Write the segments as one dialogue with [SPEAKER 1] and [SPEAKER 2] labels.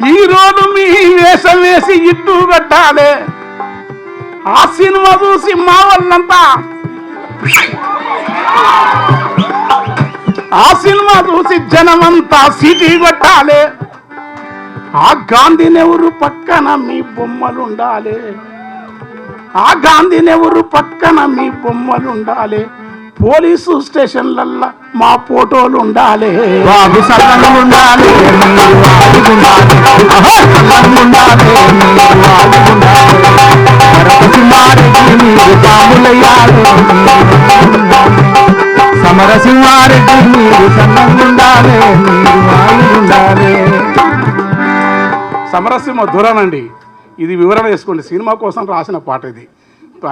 [SPEAKER 1] హీరోలు మీ వేషం వేసి ఇట్టు కట్టాలి. ఆ సినిమా చూసి మా వాళ్ళంతా ఆ సినిమా చూసి జనమంతా సిటీ కొట్టాలి. ఆ గాంధీనెవరు పక్కన మీ బొమ్మలుండాలి. ఆ గాంధీనెవరు పక్కన మీ బొమ్మలుండాలి. పోలీసు స్టేషన్లల్లా మా ఫోటోలు ఉండాలి.
[SPEAKER 2] బాబు సల్లంగా ఉండాలి, సమరసింహారెడ్డి మీరు సల్లంగా ఉండాలి, ఉండాలి.
[SPEAKER 1] సమరసింహ దూరానండి. ఇది వివరణ చేసుకోండి. సినిమా కోసం రాసిన పాట ఇది.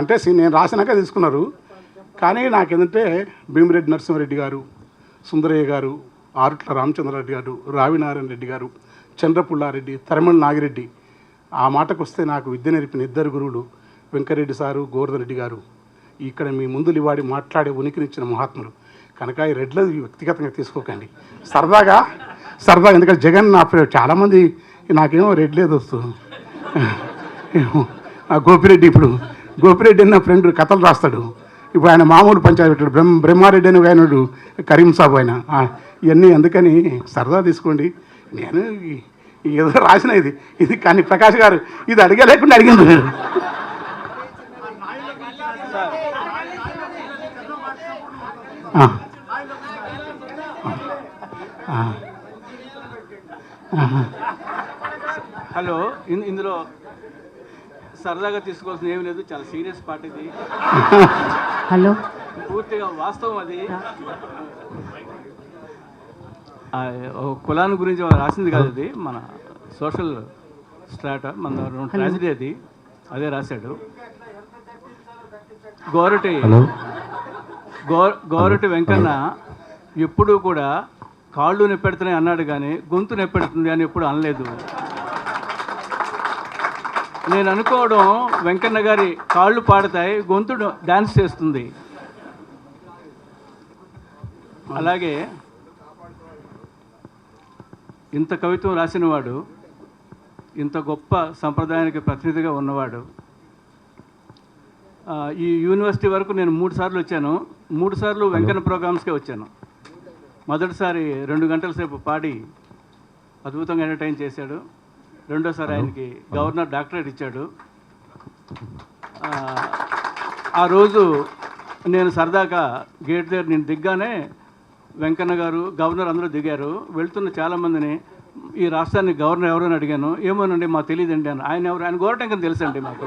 [SPEAKER 1] అంటే నేను రాసినాక తీసుకున్నారు. కానీ నాకేంటంటే భీమిరెడ్డి నరసింహారెడ్డి గారు, సుందరయ్య గారు, ఆరుట్ల రామచంద్రారెడ్డి గారు, రావినారాయణ రెడ్డి గారు, చంద్రపుల్లారెడ్డి, తరమల నాగిరెడ్డి, ఆ మాటకు వస్తే నాకు విద్య నేర్పిన ఇద్దరు గురువులు వెంకరెడ్డి సారు, గోవర్ధన్ రెడ్డి గారు, ఇక్కడ మీ ముందు లివాడి మాట్లాడే ఉనికినిచ్చిన మహాత్ములు కనుక ఈ రెడ్లు వ్యక్తిగతంగా తీసుకోకండి. సరదాగా ఎందుకంటే జగన్ నా చాలామంది నాకేమో రెడ్ లేదు వస్తుంది. గోపిరెడ్డి ఇప్పుడు గోపిరెడ్డి నా ఫ్రెండ్ కథలు రాస్తాడు. ఇప్పుడు ఆయన మామూలు పంచాయతీ పెట్టాడు. బ్రహ్మారెడ్డి అని ఆయనడు కరీం సాబు ఆయన. ఇవన్నీ అందుకని సరదా తీసుకోండి. నేను ఏదో రాసిన ఇది కానీ ప్రకాష్ గారు ఇది అడగలేకుండా అడిగింది.
[SPEAKER 3] హలో, ఇందులో సరదాగా తీసుకోవాల్సిన ఏమి లేదు. చాలా సీరియస్ పార్ట్ ఇది.
[SPEAKER 4] హలో,
[SPEAKER 3] పూర్తిగా వాస్తవం అది. కులాన్ని గురించి రాసింది కాదు అది, మన సోషల్ స్ట్రాటా, మన ట్రాజడీ అది. అదే రాశాడు. గోరటి వెంకన్న ఎప్పుడూ కూడా కాళ్ళు నొప్పెడుతున్నాయి అన్నాడు కానీ గొంతు నొప్పెడుతుంది అని ఎప్పుడు అనలేదు. నేను అనుకోవడం వెంకన్న గారి కాళ్ళు పాడతాయి, గొంతు డాన్స్ చేస్తుంది. అలాగే ఇంత కవిత్వం రాసినవాడు, ఇంత గొప్ప సంప్రదాయానికి ప్రతినిధిగా ఉన్నవాడు. ఈ యూనివర్సిటీ వరకు నేను 3 సార్లు వచ్చాను. 3 సార్లు వెంకన్న ప్రోగ్రామ్స్కే వచ్చాను. మొదటిసారి 2 గంటల సేపు పాడి అద్భుతంగా ఎంటర్టైన్ చేశాడు. రెండోసారి ఆయనకి గవర్నర్ డాక్టరేట్ ఇచ్చాడు. ఆ రోజు నేను సరదాగా గేట్ దగ్గర నేను దిగ్గానే వెంకన్న గారు, గవర్నర్ అందరూ దిగారు. వెళ్తున్న చాలామందిని ఈ రాష్ట్రానికి గవర్నర్ ఎవరని అడిగాను. ఏమోనండి మాకు తెలియదండి అని. ఆయన ఎవరు? ఆయన గోరటంకని తెలుసండి మాకు.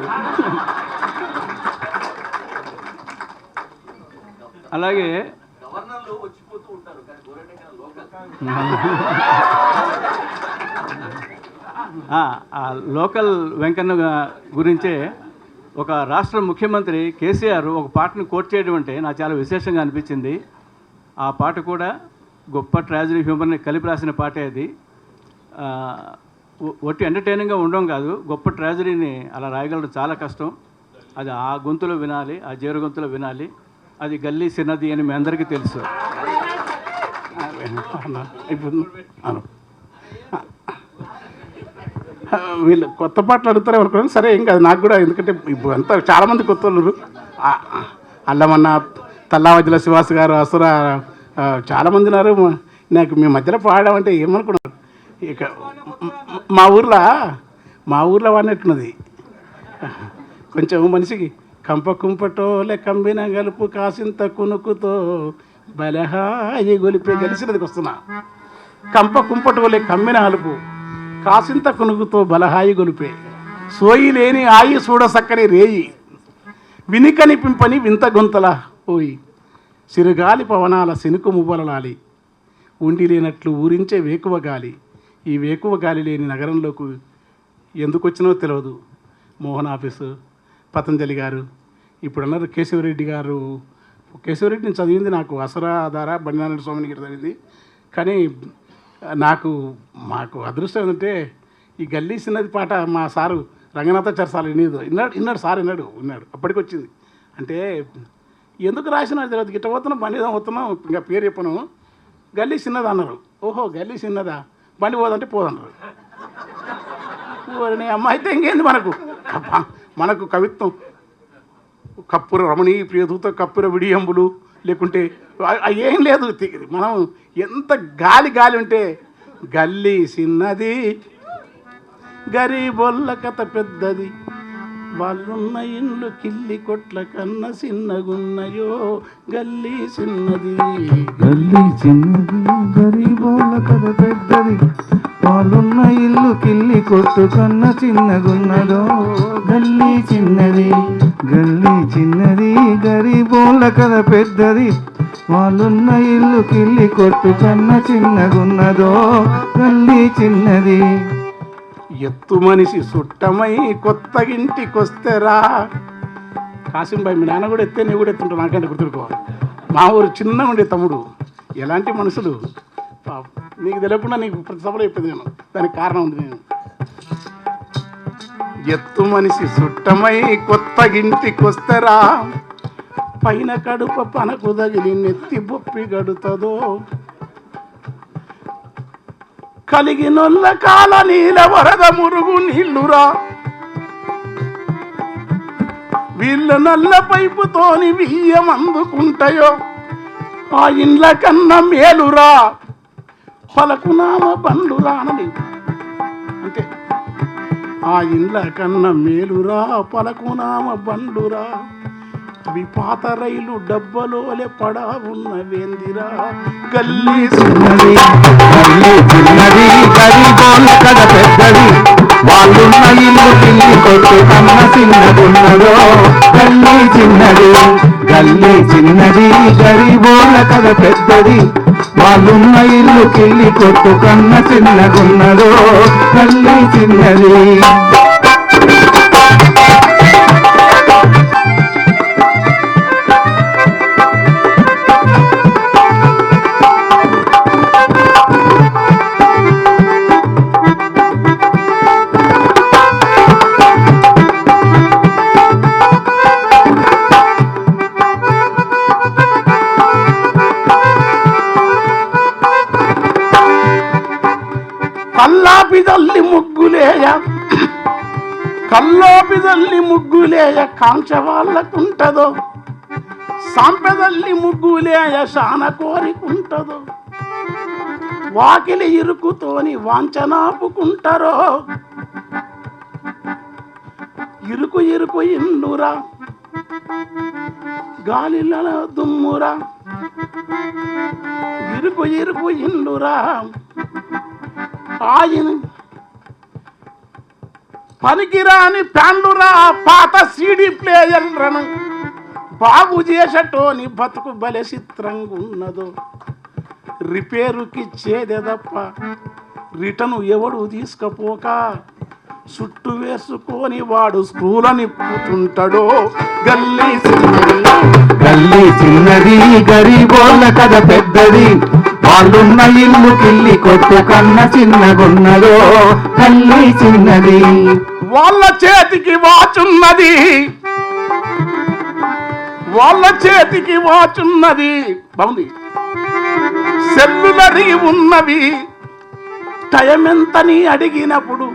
[SPEAKER 3] అలాగే లోకల్ వెంకన్న గురించే ఒక రాష్ట్ర ముఖ్యమంత్రి కేసీఆర్ ఒక పాటను కోట్ చేయడం అంటే నాకు చాలా విశేషంగా అనిపించింది. ఆ పాట కూడా గొప్ప ట్రాజడీ హ్యూమర్ని కలిపి రాసిన పాటే అది. ఒట్టి ఎంటర్టైనింగ్గా ఉండడం కాదు, గొప్ప ట్రాజడీని అలా రాయగలడం చాలా కష్టం. అది ఆ గొంతులో వినాలి, ఆ జీర గొంతులో వినాలి. అది గల్లీ సిన్నది అని మీ అందరికీ తెలుసు.
[SPEAKER 1] వీళ్ళు కొత్త పాటలు అడుగుతారు అనుకోండి. సరే ఏం కాదు నాకు కూడా, ఎందుకంటే ఇప్పుడు అంతా చాలామంది కొత్త వాళ్ళు అల్లమన్న, తల్లావజ్జల శివాస్ గారు, అసుర చాలామంది ఉన్నారు. నాకు మీ మధ్యలో పాడామంటే ఏమనుకున్నారు. ఇక మా ఊర్లో వాడినట్టున్నది కొంచెం మనిషికి కంప కుంపటోలే కంబిన గలుపు కాసింత కునుకుతో బలహాయి గొలిపే గెలిచినదికి వస్తున్నా. కంప కుంపటోలే కమ్మిన అలుపు కాసింత కునుకుతో బలహాయి గొలిపే సోయి లేని ఆయి చూడ సక్కని రేయి వినికని పింపని వింత గొంతల పోయి సిరుగాలి పవనాల సినుకు మువ్వలలాలి ఉండి లేనట్లు ఊరించే వేకువ గాలి. ఈ వేకువ గాలి లేని నగరంలోకి ఎందుకు వచ్చినో తెలియదు. మోహన్ ఆఫీసు, పతంజలి గారు, ఇప్పుడు అన్నారు కేశవరెడ్డి గారు. కేశవరెడ్డి నేను చదివింది నాకు అసరా ఆధార బండినారాయణ స్వామిని గారు చదివింది. కానీ మాకు అదృష్టం ఏంటంటే ఈ గల్లీ చిన్నది పాట మా సారు రంగనాథాచార్య సార్ విన్నాడు సార్ విన్నాడు అప్పటికి వచ్చింది. అంటే ఎందుకు రాసినా తెలియదు. గిట్ట పోతున్నాం, బండి పోతున్నాం, ఇంకా పేరు చెప్పను, గల్లీ చిన్నది అన్నారు. ఓహో గల్లీ చిన్నదా, బండి పోదంటే పోదన్నారు. ఓరిని అమ్మ అయితే ఇంకేంది మనకు అబ్బా, మనకు కవిత్వం కప్పుర రమణీ ప్రియదూత కప్పుర విడియంబులు లేకుంటే ఏం లేదు. మనం ఎంత గాలి గాలి ఉంటే గల్లీ చిన్నది గరీబొల్ల కథ పెద్దది వాళ్ళున్న ఇండ్లు కిల్లి కొట్ల కన్నా చిన్నగున్నయో గల్లీ చిన్నది.
[SPEAKER 2] గల్లీ చిన్నది గరీబోళ్ళ కథ పెద్దది వాళ్ళున్న ఇల్లు కిల్లి కొట్టు కన్నా చిన్నగున్నదో గల్లీ చిన్నది. గల్లీ చిన్నది గరీబోళ్ళ కథ పెద్దది వాళ్ళున్న ఇల్లు కిల్లి కొట్టు కన్నా చిన్నగున్నదో గల్లీ చిన్నది.
[SPEAKER 1] ఎత్తు మనిషి సుట్టమై కొత్త ఇంటికొస్తేరా కాసింబాయి మీ నాన్న కూడా ఎత్తే నేను కూడా ఎత్తుంటా నాకంటే గుర్తుకోవాలి. మా ఊరు చిన్న ఉండే తమ్ముడు ఎలాంటి మనుషులు నీకు తెలియకుండా నీకు ప్రతి సభలో చెప్పేది నేను దానికి కారణం ఉంది. నేను ఎత్తు మనిషి సుట్టమై కొత్త ఇంటికొస్తేరా పైన కడుప పనకు తగిలి నెత్తి బొప్పి గడుతుందో కలిగినొల్ల కాల నీల వరద మురుగు నీళ్లురా వీళ్ళ నల్ల పైపుతోని బియ్యం అందుకుంటాయో ఆ ఇండ్ల కన్నా మేలురా పలకునామ బండ్లురా అని అంతే. ఆ ఇండ్ల కన్నా మేలురా పలకునామ బండ్లురా అవి పాత రైలు డబ్బలోలే పడా ఉన్న వేందిరా గల్లీ
[SPEAKER 2] చిన్నది గల్లీ చిన్నది గరీబోళ్ళ కథ పెద్దది వాళ్ళున్న ఇల్లు కిల్లి కొట్టు కన్న చిన్నగున్నదో గల్లీ చిన్నది. గల్లీ చిన్నది గరీబోళ్ళ కథ పెద్దది వాళ్ళున్న ఇల్లు కిల్లి కొట్టు కన్న చిన్నగున్నదో గల్లీ చిన్నది.
[SPEAKER 1] కల్లోపిదల్లి ముగ్గులేయ కాంచ వాళ్ళకుంటదో సాంపెదల్లి ముగ్గులేయ శాన కోరికుంటదో వాకిలి ఇరుకుతోని వాంచనాపుకుంటారో ఇరుకు ఇరుకు ఇండురా గాలిల దుమ్మురా ఇరుకు ఇరుకు ఇండురా ఆయన పనికిరాని ప్యాండురా పాత సీడీ ప్లేయర్లను బాగు చేసటోని బతుకు బలె చిత్రంగా ఉన్నదో రిపేరుకిచ్చేదే తప్ప రిటర్ను ఎవడు తీసుకపోక చుట్టు వేసుకొని వాడు స్కూల్ నిప్పుతుంటాడో గల్లీ చిన్నది.
[SPEAKER 2] గల్లీ చిన్నది గరీబోళ్ళ కథ పెద్దది వాళ్ళున్న ఇల్లు కిల్లి కొట్టు కన్న చిన్నగున్నదో గల్లీ చిన్నది.
[SPEAKER 1] వాళ్ళ చేతికి వాచున్నది వాళ్ళ చేతికి వాచున్నది బాగుంది సెల్లులరి ఉన్నవి టైం ఎంతని అడిగినప్పుడు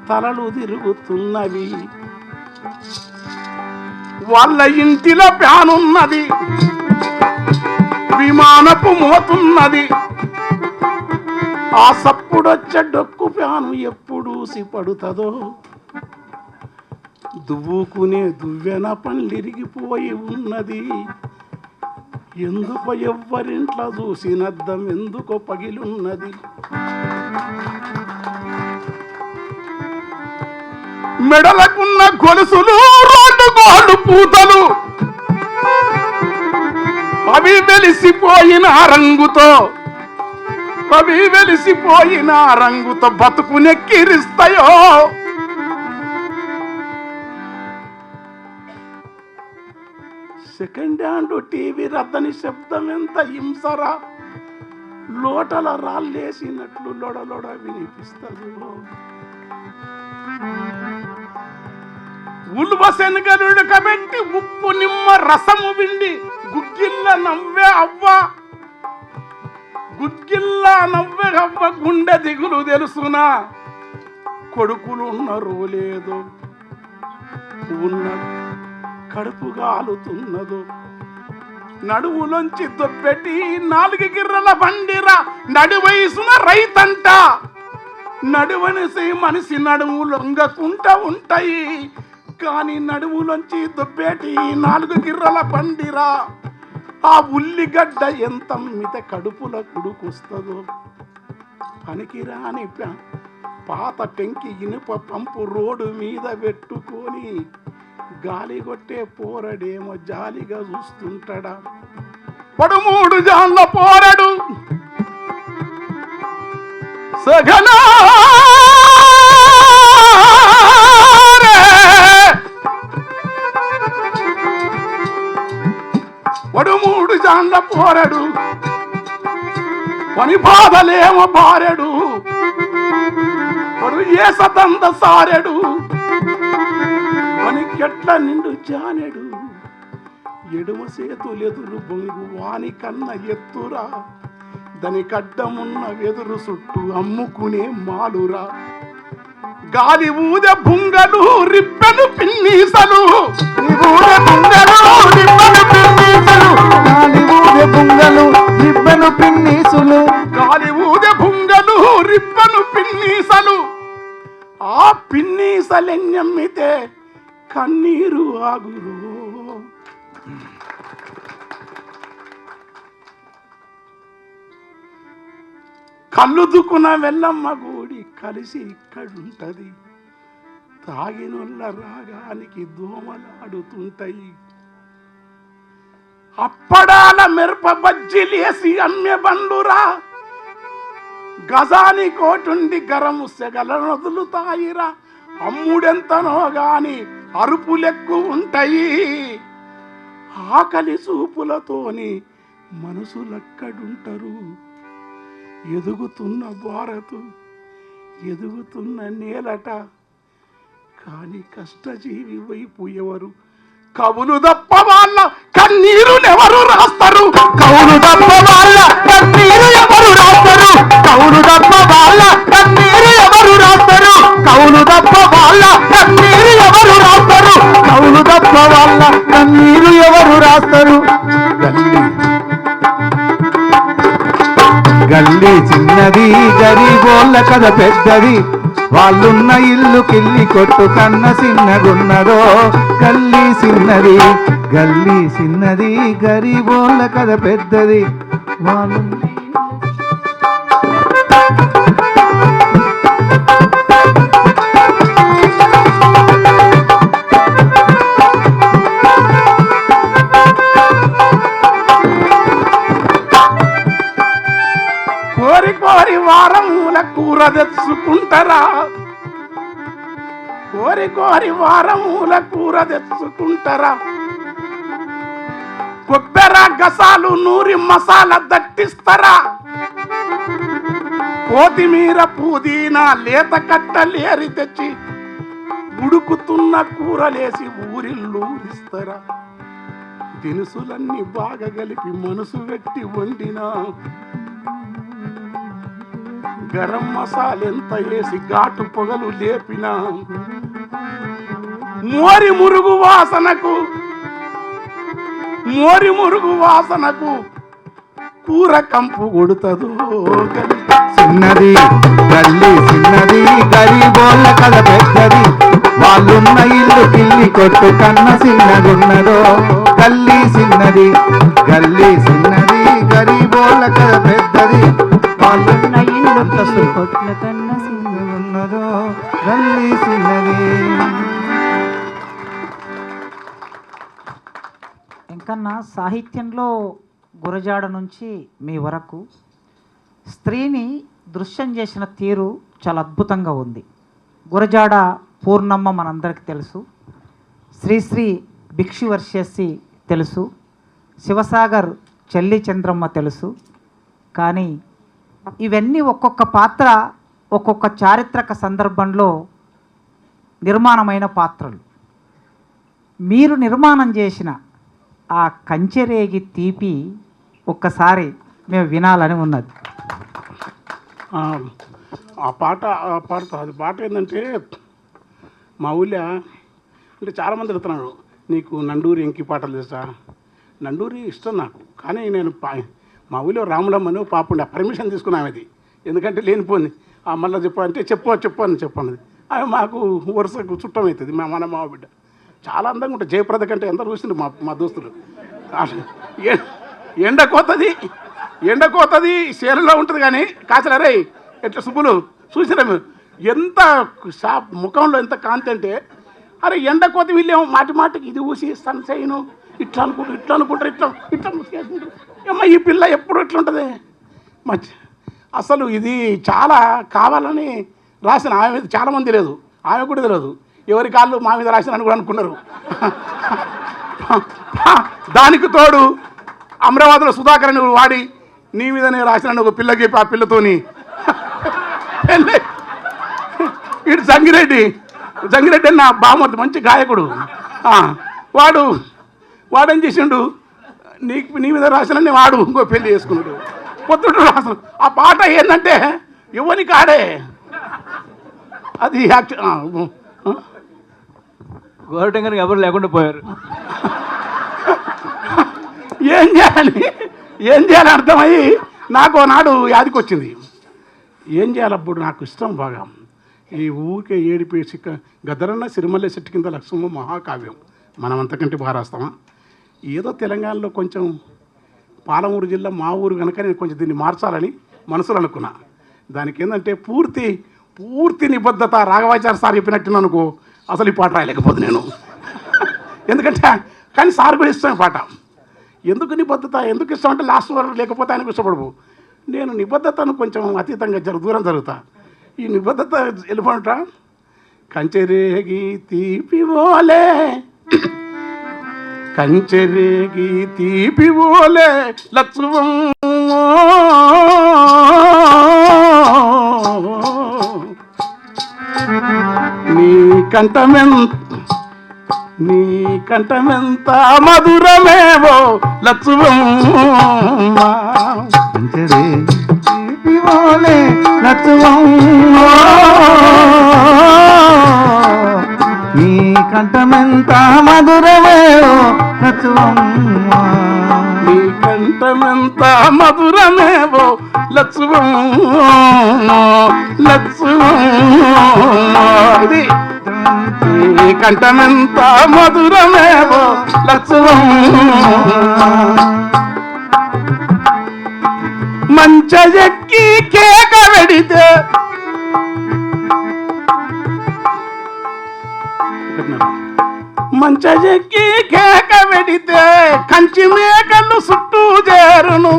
[SPEAKER 1] తలలు తిరుగుతున్నవి వాళ్ళ ఇంటిలో ప్యానున్నది విమానపు మోతున్నది ఆ సప్పుడొచ్చే డొక్కు ప్యాను ఎప్పుడు పడుతుందో దువ్వుకునే దువ్వెన పండ్లిరిగిపోయి ఉన్నది ఎందుకో ఎవ్వరింట్లో చూసినద్దం ఎందుకో పగిలున్నది మెడలకున్న గొలుసులు రోడ్డు గోళ్ళు పూతలు అవి వెలిసిపోయిన రంగుతో బతుకునెక్కిరిస్తాయో సెకండ్ హ్యాండ్ టీవీ రద్దని శబ్దం ఎంత హింసరా లోటల రాళ్ళేసినట్లు లొడలొడ వినిపిస్తుంది ఉల్వ శనగలుడకబెట్టి ఉప్పు నిమ్మ రసము విండి గుగ్గిల్ల నవ్వే అవ్వ గుగ్గిల్ల నవ్వే అవ్వ గుండె దిగులు తెలుసునా కొడుకులు ఉన్నారో లేదో, ఉన్న కడుపు గాలుతున్నదో, నడువులోంచి దొబ్బెట్టి 4 గిర్రల బండిరా నడి వయసున రైతంట, నడువనిసి మనిషి నడుము లొంగకుంటా ఉంటాయి, కానీ నడువులోంచి దొబ్బేటి 4 గిర్రల బండిరా. ఆ ఉల్లిగడ్డ ఎంత మిత కడుపుల కుడుకొస్తుందో, పనికిరాని పాత టెంకి ఇనుప పంపు రోడ్డు మీద పెట్టుకొని గాలి కొట్టే పోరడేమో జాలిగా చూస్తుంటాడా. 13 జాన్ల పోరడు సగనా 13 జాన్ల పోరడు పని బాధలేమో బారెడు, పడు ఏ సతంద సారెడు, పని కెట్ల నిండు జానెడు, ఎడుమ సేతులెదురు బొంగు వాని కన్న ఎత్తురా, దాని కడ్డమున్న వెదురు చుట్టూ అమ్ముకునే మాలురా. గాలి ఊద బుంగలు రిబ్బెను పిన్నీసలు,
[SPEAKER 2] ఊదే బుంగలు రిబ్బను పిన్నీసులు, గాలి ఊదే బుంగలు రిబ్బను పిన్నీసులు,
[SPEAKER 1] గాలి ఊద బుంగలు రిబ్బను పిన్నీసలు. ఆ పిన్నీసలెన్నమ్మితే కన్నీరు ఆగురు. కళ్ళు దుక్కున వెళ్ళమ్మ గుడి కలిసి ఇక్కడుంటది, తాగినొల్ల రాగానికి దోమలాడుతుంటాయి, అప్పడాల మిరప బజ్జీలేసి అమ్మె బండ్లురా, గజాని కోటుండి గరము సెగల నదులుతాయిరా. అమ్ముడెంతనో గాని అరుపులెక్కు ఉంటాయి, ఆకలి చూపులతోని మనసులక్కడుంటారు. ఎదుగుతున్న భారతు ఎదుగుతున్న నేలట, కాని కష్టజీవి వైపు ఎవరు కవులు తప్ప వాళ్ళ కన్నీరునెవరు రాస్తారు,
[SPEAKER 2] కౌలు తప్ప వాళ్ళ కన్నీరు ఎవరు రాస్తారు, కౌలు తప్ప వాళ్ళ కన్నీరు ఎవరు రాస్తారు, కౌలు తప్ప వాళ్ళ కన్నీరు ఎవరు రాస్తారు, కౌలు తప్ప వాళ్ళ కన్నీరు ఎవరు రాస్తారు. గల్లీ చిన్నది గరీబోళ్ళ కథ పెద్దది, వాళ్ళున్న ఇల్లు కిల్లి కొట్టు కన్న చిన్నగున్నదో. గల్లీ చిన్నది గల్లీ చిన్నది గరీబోళ్ళ కథ పెద్దది, వాళ్ళున్న
[SPEAKER 1] కోరి కోరి వారమూల కూర తెచ్చుకుంటారా, కోరి కోరి వారమూల కూర తెచ్చుకుంటారా, కొబ్బెర గసాలు నూరి మసాలా దట్టిస్తారా, కొత్తిమీర పుదీనా లేత కట్టలేరి తెచ్చి ఉడుకుతున్న కూరలేసి ఊరిల్లూరిస్తారా. దినుసులన్నీ బాగా కలిపి మనసు పెట్టి వండినా, గరం మసాలెంత వేసి ఘాటు పొగలు లేపినా, మోరి మురుగు వాసనకు కూర కంపు కొడుతుందో.
[SPEAKER 2] చిన్నది గల్లీ చిన్నది గరీబోళ్ళ కథ పెద్దది, వాళ్ళున్న ఇల్లు కిల్లి కొట్టు కన్న చిన్నగున్నదో. గల్లీ చిన్నది గరీబోళ్ళ కథ పెద్దది, వాళ్ళున్న ఇల్లు కిల్లి కొట్ల కన్న చిన్నగున్నదో. గల్లీ చిన్నది.
[SPEAKER 5] ఇంకన్నా సాహిత్యంలో గురజాడ నుంచి మీ వరకు స్త్రీని దృశ్యం చేసిన తీరు చాలా అద్భుతంగా ఉంది. గురజాడ పూర్ణమ్మ మనందరికీ తెలుసు, శ్రీశ్రీ భిక్షువర్షస్సి తెలుసు, శివసాగర్ చెల్లి చంద్రమ్మ తెలుసు. కానీ ఇవన్నీ ఒక్కొక్క పాత్ర ఒక్కొక్క చారిత్రక సందర్భంలో నిర్మాణమైన పాత్రలు. మీరు నిర్మాణం చేసిన ఆ కంచెరేగి తీపి ఒక్కసారి మేము వినాలని ఉన్నది.
[SPEAKER 1] ఆ పాడతా. అది పాట ఏంటంటే మా ఊళ్ళో అంటే చాలామంది అడుగుతున్నాడు, నీకు నండూరి ఎంకి పాటలు తెలుసా? నండూరి ఇష్టం నాకు, కానీ నేను మా ఊళ్ళో రాములమ్మని పాప ఉండే పర్మిషన్ తీసుకున్నామది, ఎందుకంటే లేనిపోయింది. మళ్ళీ చెప్పంటే చెప్పన్నది. అవి మాకు వరుసకు చుట్టం అవుతుంది. మన మా బిడ్డ చాలా అందంగా ఉంటుంది. జయప్రద కంటే ఎంత చూసింది మా దోస్తులు. ఎండకోతది సేలలో ఉంటుంది, కానీ కాసలరే ఎట్లా సుబ్బులు చూసినా మేము ఎంత ముఖంలో ఎంత కాంతి అంటే, అరే ఎండకోత వీళ్ళేమో మాటికి ఇది ఊసి సన్సైను ఇట్లా అనుకుంటారు ఇట్లా ముసుకేసుకుంటారు. అమ్మ ఈ పిల్ల ఎప్పుడు ఎట్లా ఉంటుంది అసలు ఇది చాలా కావాలని రాసిన ఆమె మీద చాలామంది లేదు, ఆమె కూడా తెలియదు. ఎవరి కాళ్ళు మా మీద రాసినని కూడా అనుకున్నారు. దానికి తోడు అమరావతిలో సుధాకర్ నువ్వు వాడి నీ మీదనే రాసిన ఒక పిల్లకి ఆ పిల్లతోని ఇటు జంగిరెడ్డి నా బామర్ది మంచి గాయకుడు. వాడేం చేసిండు, నీ మీద రాసిన వాడు ఇంకో పెళ్లి చేసుకున్నాడు. పొద్దుడు రాసిన ఆ పాట ఏంటంటే ఎవరికి ఆడే అది
[SPEAKER 3] గోరటంగానికి ఎవరు లేకుండా పోయారు.
[SPEAKER 1] ఏం చేయాలి అర్థమయ్యి నాకు నాడు యాదికి వచ్చింది. ఏం చేయాలి అప్పుడు నాకు ఇష్టం బాగా ఈ ఊరికే ఏడిపేసి గదరన్న సిరిమల్లె చెట్టు కింద లక్ష్మమ్మ మహాకావ్యం మనం అంతకంటే బాగా రాస్తామా? ఏదో తెలంగాణలో కొంచెం పాలమూరు జిల్లా మా ఊరు కనుక నేను కొంచెం దీన్ని మార్చాలని మనసులో అనుకున్నా. దానికి ఏంటంటే పూర్తి నిబద్ధత రాఘవాచార్య సార్ చెప్పినట్టు అనుకో అసలు ఈ పాట రాయలేకపోతే నేను. ఎందుకంటే కానీ సార్ కూడా ఇష్టం పాట. ఎందుకు నిబద్ధత ఎందుకు ఇష్టం అంటే లాస్ట్ వరకు లేకపోతే ఆయనకు ఇష్టపడవు. నేను నిబద్ధతను కొంచెం అతీతంగా దూరం జరుగుతా. ఈ నిబద్ధత వెళ్ళిపోంటా కంచెరేగి తీపివోలే లక్ష్మం నీ కంఠమెంత మధురమేవో లక్ష్మమ్మ
[SPEAKER 2] నీ కంఠమెంత మధురమేవో లక్ష్మమ్మ
[SPEAKER 1] నీ కంఠమెంత మధురమేవో లక్ష్మమ్మ ఇది నీ కంఠమెంత మధురమేవో లక్ష్మమ్మ మంచెక్కి కేక వెడితే మంచెక్కి కేక వెడితే కంచి మేకలు చుట్టూ చేరును.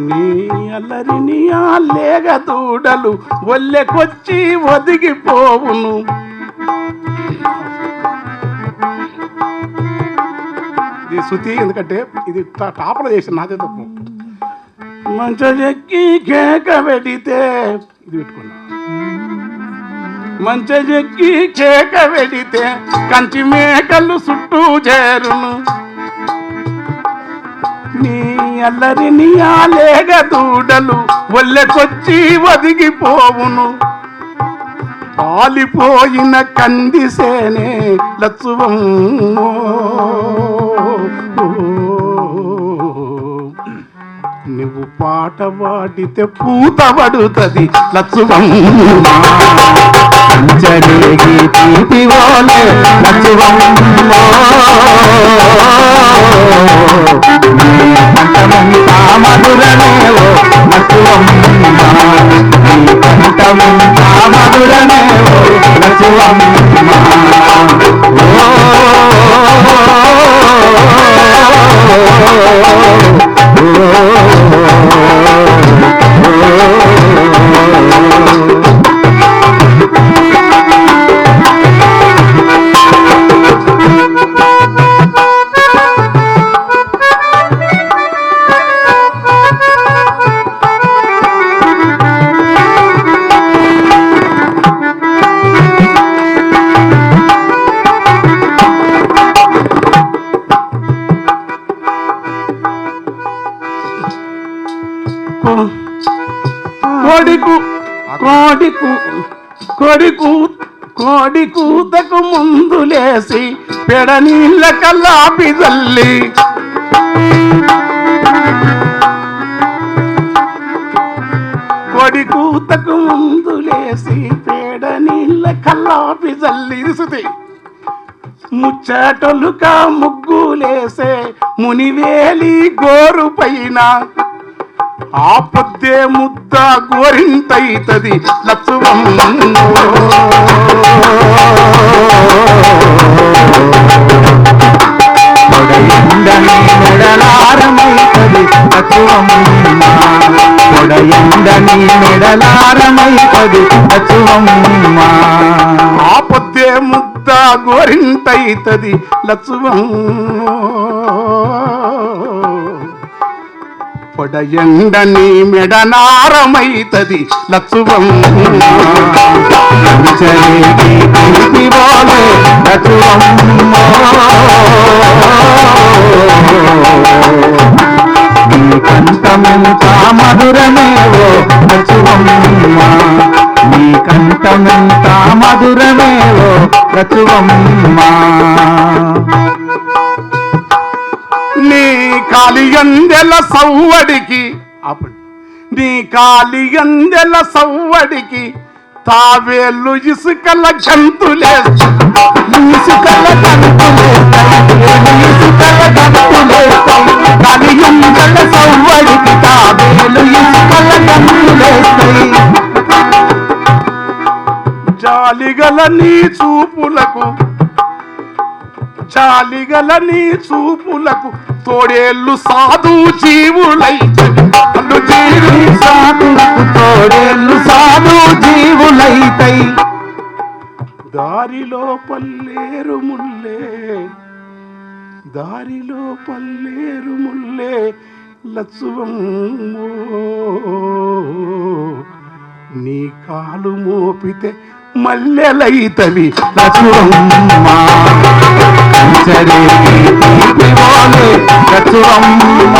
[SPEAKER 1] నీ అల్లరిని ఆ లేగ దూడలు ఒల్లెకొచ్చి ఒదిగిపోవును. ఇది శృతి, ఎందుకంటే ఇది టాపలో చేసిన నాదే తప్పు. మంచెక్కి కేక వెడితే ఇది పెట్టుకున్నా. మంచెక్కి కేక వెడితే కంచి మేకలు చుట్టూ చేరును. నీ అల్లరిని ఆ లేగ దూడలు ఒల్లెకొచ్చి ఒదిగిపోవును. పాలిపోయిన కందిసేనే లక్ష్మమ్మ నువ్వు పాట పాడితే పూత పడుతుంది లక్ష్మమ్మ
[SPEAKER 2] కంచెరేగి తీపివోలే లక్ష్మమ్మ నీ కంఠమెంత మధురమేవో లక్ష్మమ్మ నీ కంఠమెంత మధురమేవో లక్ష్మమ్మ
[SPEAKER 1] కోడికు కోడికు కోడికు కోడి కూతకు ముందులేసి పెడ నీళ్ళ కల్లాపి జల్లి కోడి కూతకు ముందులేసి పేడ నీళ్ళ కల్లాపి జల్లి శృతి ముచ్చటలుక ముగ్గులేసే మునివేలి గోరు పైన ఆ పొద్దే ముద్ద గోరింతైతది లచ్చువమ్మ
[SPEAKER 2] కొడయందని మెడలారమైతది లచ్చువమ్మ కొడయందని మెడలారమైతది లచ్చువమ్మ
[SPEAKER 1] ఆ పొద్దే ముద్ద గోరింతైతది లచ్చువమ్మ పొడయండని మెడనారమైతది లచ్చువమ్మ
[SPEAKER 2] నీ కంఠమెంత మధురమేవో లచ్చువమ్మ నీ కంఠమెంత మధురమేవో లచ్చువమ్మ
[SPEAKER 1] నీ కాలియందెల సవ్వడికి ఆపండి నీ కాలియందెల సవ్వడికి తావేళ్ళు ఇసుకల గంతులే
[SPEAKER 2] ఇసుకల కలియుంగల సవ్వడికి తాబేలు ఇసుకల గంతులేస్తాయి
[SPEAKER 1] జాలిగల నీ చూపులకు జాలిగల నీ చూపులకు తోడేళ్ళు సాధు జీవులైతలు జీవి
[SPEAKER 2] సాధులకు తోడేళ్ళు సాధు జీవులైతై
[SPEAKER 1] దారిలో పల్లేరు ముల్లే దారిలో పల్లేరు ముల్లే లచ్చువమ్మో నీ కాలు మోపితే మల్లెలైతవి
[SPEAKER 2] లచ్చువమ్మ కంచరేగి తీపివోలే లచ్చువమ్మ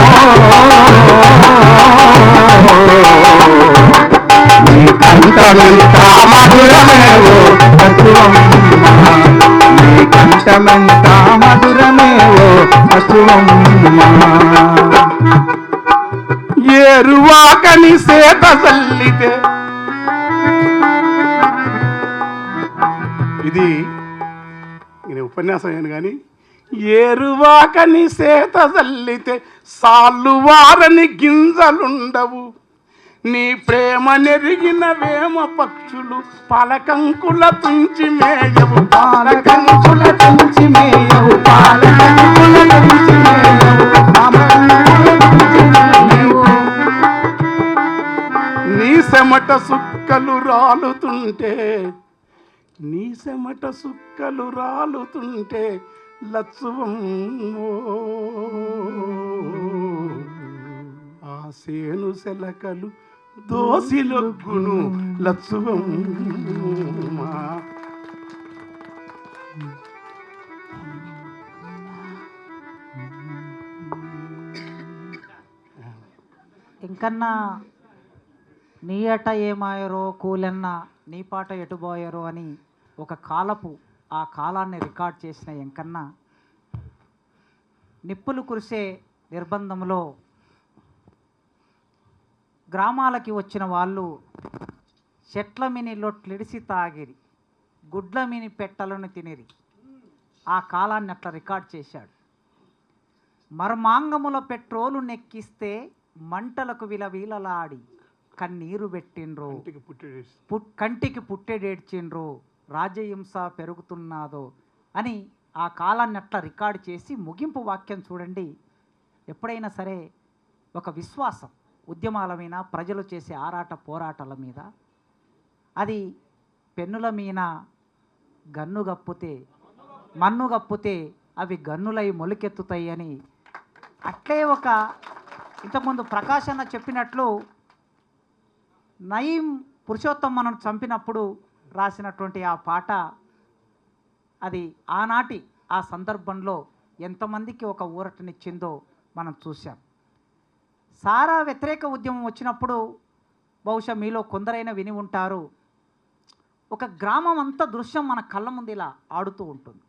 [SPEAKER 2] నీ కంఠమెంత మధురమేవో లచ్చువమ్మ నీ కంఠమెంత మధురమేవో లచ్చువమ్మ
[SPEAKER 1] ఏరువాకని సేత చల్లితే ఇది నేను ఉపన్యాసం అయ్యాను కానీ ఏరువాకని సేత చల్లితే సాళ్ళు వారని గింజలుండవు నీ ప్రేమ నెరిగిన వేమ పక్షులు పాలకంకుల తుంచి మేయవు
[SPEAKER 2] పాలకంకుల తుంచి మేయవు పాలకంకుల తుంచి మేయవు
[SPEAKER 1] నీ చెమట సుక్కలు రాలుతుంటే నీ చెమట సుక్కలు రాలుతుంటే లచ్చువమ్మో ఆ సేను సెలకలు దోసిలొగ్గును లచ్చువమ్మ
[SPEAKER 5] ఇంకన్నా నీ అట ఏమాయరో కూలన్న నీ పాట ఎటుపోయారో అని ఒక కాలపు ఆ కాలాన్ని రికార్డ్ చేసిన ఎంకన్నా నిప్పులు కురిసే నిర్బంధంలో గ్రామాలకి వచ్చిన వాళ్ళు చెట్ల మిని లొట్లిడిసి తాగిరి గుడ్ల మిని పెట్టలను తినిరి ఆ కాలాన్ని అట్లా రికార్డ్ చేశాడు. మర్మాంగముల పెట్రోలు నెక్కిస్తే మంటలకు విలవిలలాడి కన్నీరు పెట్టిండ్రు కంటికి పుట్టెడేడ్చిండ్రు రాజహింస పెరుగుతున్నాదో అని ఆ కాలాన్ని అట్లా రికార్డు చేసి ముగింపు వాక్యం చూడండి. ఎప్పుడైనా సరే ఒక విశ్వాసం ఉద్యమాల మీద ప్రజలు చేసే ఆరాట పోరాటాల మీద అది పెన్నుల మీద గన్ను గప్పితే మన్ను గప్పితే అవి గన్నులై మొలికెత్తుతాయి అని అట్లే ఒక ఇంతకుముందు ప్రకాష్ అన్న చెప్పినట్లు నయీం పురుషోత్తమను చంపినప్పుడు రాసినటువంటి ఆ పాట అది ఆనాటి ఆ సందర్భంలో ఎంతమందికి ఒక ఊరటనిచ్చిందో మనం చూసాం. సారా వ్యతిరేక ఉద్యమం వచ్చినప్పుడు బహుశా మీలో కొందరైనా విని ఉంటారు, ఒక గ్రామం అంతా దృశ్యం మన కళ్ళ ముందు ఇలా ఆడుతూ ఉంటుంది.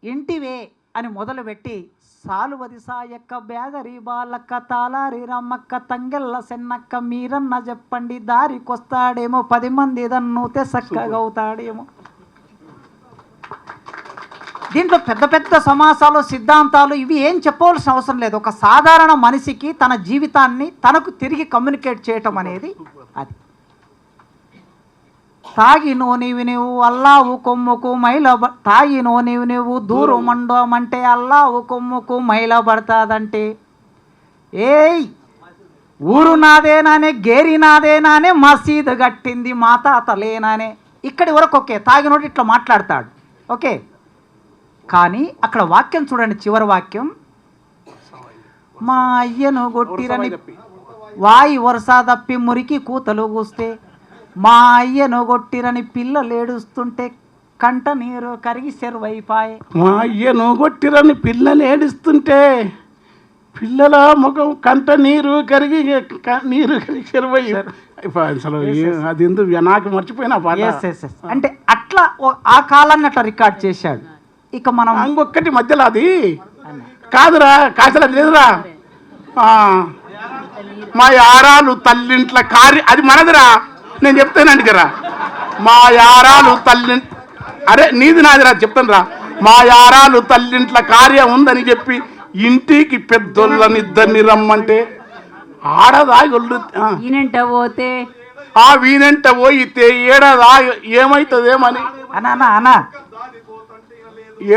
[SPEAKER 5] ఇంటివే అని మొదలుపెట్టి సాలువది సాయక్క బ్యాగరి బాలక్క తాలారి రమ్మక్క తంగెల్ల సెన్నక్క మీరన్న చెప్పండి దారికొస్తాడేమో 10 మంది దన్నుతే సక్కగవుతాడేమో. దీంట్లో పెద్ద పెద్ద సమాసాలు సిద్ధాంతాలు ఇవి ఏం చెప్పవలసిన అవసరం లేదు. ఒక సాధారణ మనిషికి తన జీవితాన్ని తనకు తిరిగి కమ్యూనికేట్ చేయటం అనేది అది. తాగి నీవు నువ్వు అల్లావు కొమ్ముకు మైల తాగి నీవు నువ్వు దూరం మండమంటే అల్లావు కొమ్ముకు మైల పడతాదంటే, ఏయ్ ఊరు నాదేనానే గేరి నాదేనానే మసీదు కట్టింది మా తాతలేనానే. ఇక్కడి వరకు ఓకే, తాగినోడు ఇట్లా మాట్లాడతాడు ఓకే. కానీ అక్కడ వాక్యం చూడండి, చివరి వాక్యం, మా అయ్యను కొట్టిరని వాయి వరుస తప్పి మురికి కూతలు కూస్తే, మా అయ్యను కొట్టిరని పిల్లలు ఏడుస్తుంటే కంట నీరు కరిగి చెరువైపాయే.
[SPEAKER 1] మా అయ్యను కొట్టిరని పిల్లలు ఏడుస్తుంటే పిల్లల ముఖం కంట నీరు కరిగి చెరువై. అసలు అది ఎందుకు నాకు మర్చిపోయినా పాట.
[SPEAKER 5] అంటే అట్లా ఆ కాలాన్ని అట్లా రికార్డ్ చేశాడు. ఇక మనం
[SPEAKER 1] ఇంకొకటి మధ్యలో అది కాదురా, కాసలు అది లేదురా, మా యారాలు తల్లింట్ల కార్య, అది మనదిరా, నేను చెప్తానండి కదా, మా యారాలు అరే నీది నాదిరా చెప్తాను రా. మా యారాలు తల్లింట్ల కార్యం ఉందని చెప్పి ఇంటికి పెద్దోళ్ళని ఇద్దరిని రమ్మంటే ఆడదా
[SPEAKER 4] ఈనంట పోతే
[SPEAKER 1] ఆ వీనంట పోయితే ఏడదా ఏమైతుందేమని
[SPEAKER 5] అనా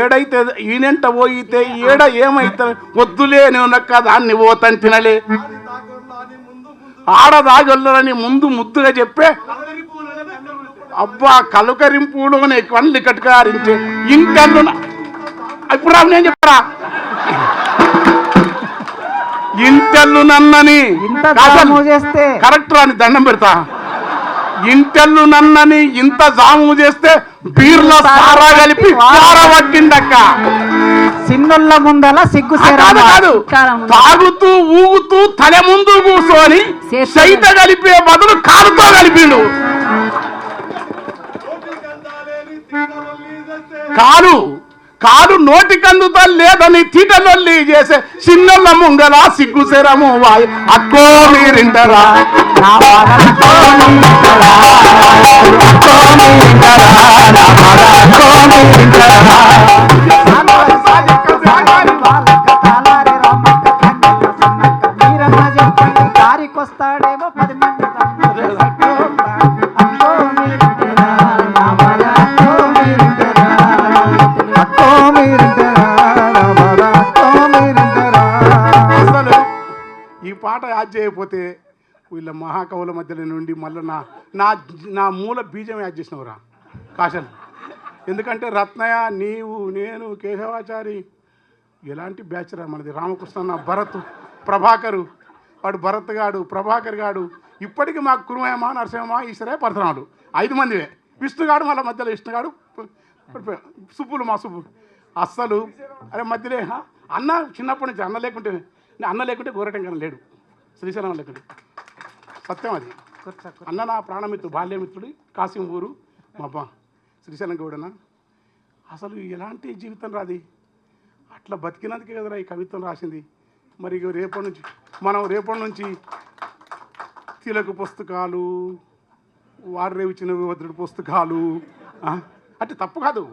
[SPEAKER 1] ఏడైతే ఈయనంట పోయితే ఏడ ఏమైతుంది, వద్దులే నువ్వునక్క దాన్ని పోతని తినలే, ఆడదాగొల్లరని ముందు ముద్దుగా చెప్పే అబ్బా కలుకరింపులోనే కళ్ళు కట్టుకారించే ఇంటల్లు. ఇప్పుడు నేను చెప్పరా, ఇంటల్లు నన్నని
[SPEAKER 5] చేస్తే
[SPEAKER 1] కరెక్ట్ రాని దండం పెడతా. ఇంటెల్లు నన్నని ఇంత జాము చేస్తే బీర్లో సారా కలిపి పట్టిందక్క.
[SPEAKER 5] సిన్నుల ముందల సిగ్గు
[SPEAKER 1] కాదు, తాగుతూ ఊగుతూ తల ముందు కూర్చొని సైత కలిపే బదులు కాలుతో కలిపిండు. కాలు నోటికందుతా లేదని తీటలొల్లి చేసే చిన్నల ముంగల సిగ్గు శరము వాయి అక్కో మీరింటరా.
[SPEAKER 5] దారికొస్తాడేమో 10 మంది
[SPEAKER 1] ఈ పాట యాద్ చేయకపోతే వీళ్ళ మహాకవుల మధ్యలో నుండి మళ్ళీ నా మూల బీజం యాద్ చేసినవురా కాశల్. ఎందుకంటే రత్నయ్య, నీవు, నేను, కేశవాచారి ఎలాంటి బ్యాచ్ రా మనది. రామకృష్ణ, భరత్, ప్రభాకరు, వాడు భరత్ గాడు, ప్రభాకర్ గాడు, ఇప్పటికీ మాకు కురుమయమ్మ, నరసింహమ్మ, ఈశ్వరే, పరశురాముడు 5 మందివే. విష్ణుగాడు మళ్ళీ మధ్యలో విష్ణుగాడు, సుబ్బులు మా సుబ్బు అస్సలు. అరే మధ్యలో అన్న చిన్నప్పటి నుంచి అన్న లేకుంటే గోరటం కన్నా లేడు, శ్రీశైలం లేకుంటే. సత్యం అది. అన్న నా ప్రాణమిత్రుడు, బాల్యమిత్రుడు, కాసిం ఊరు మా అబ్బా శ్రీశైలం గౌడన. అసలు ఎలాంటి జీవితం రాది, అట్లా బతికినందుకే కదరా ఈ కవిత్వం రాసింది. మరి రేపటి నుంచి తిలక పుస్తకాలు, వారేవిచ్చిన వివద్రుడి పుస్తకాలు, అంటే తప్పు కాదు,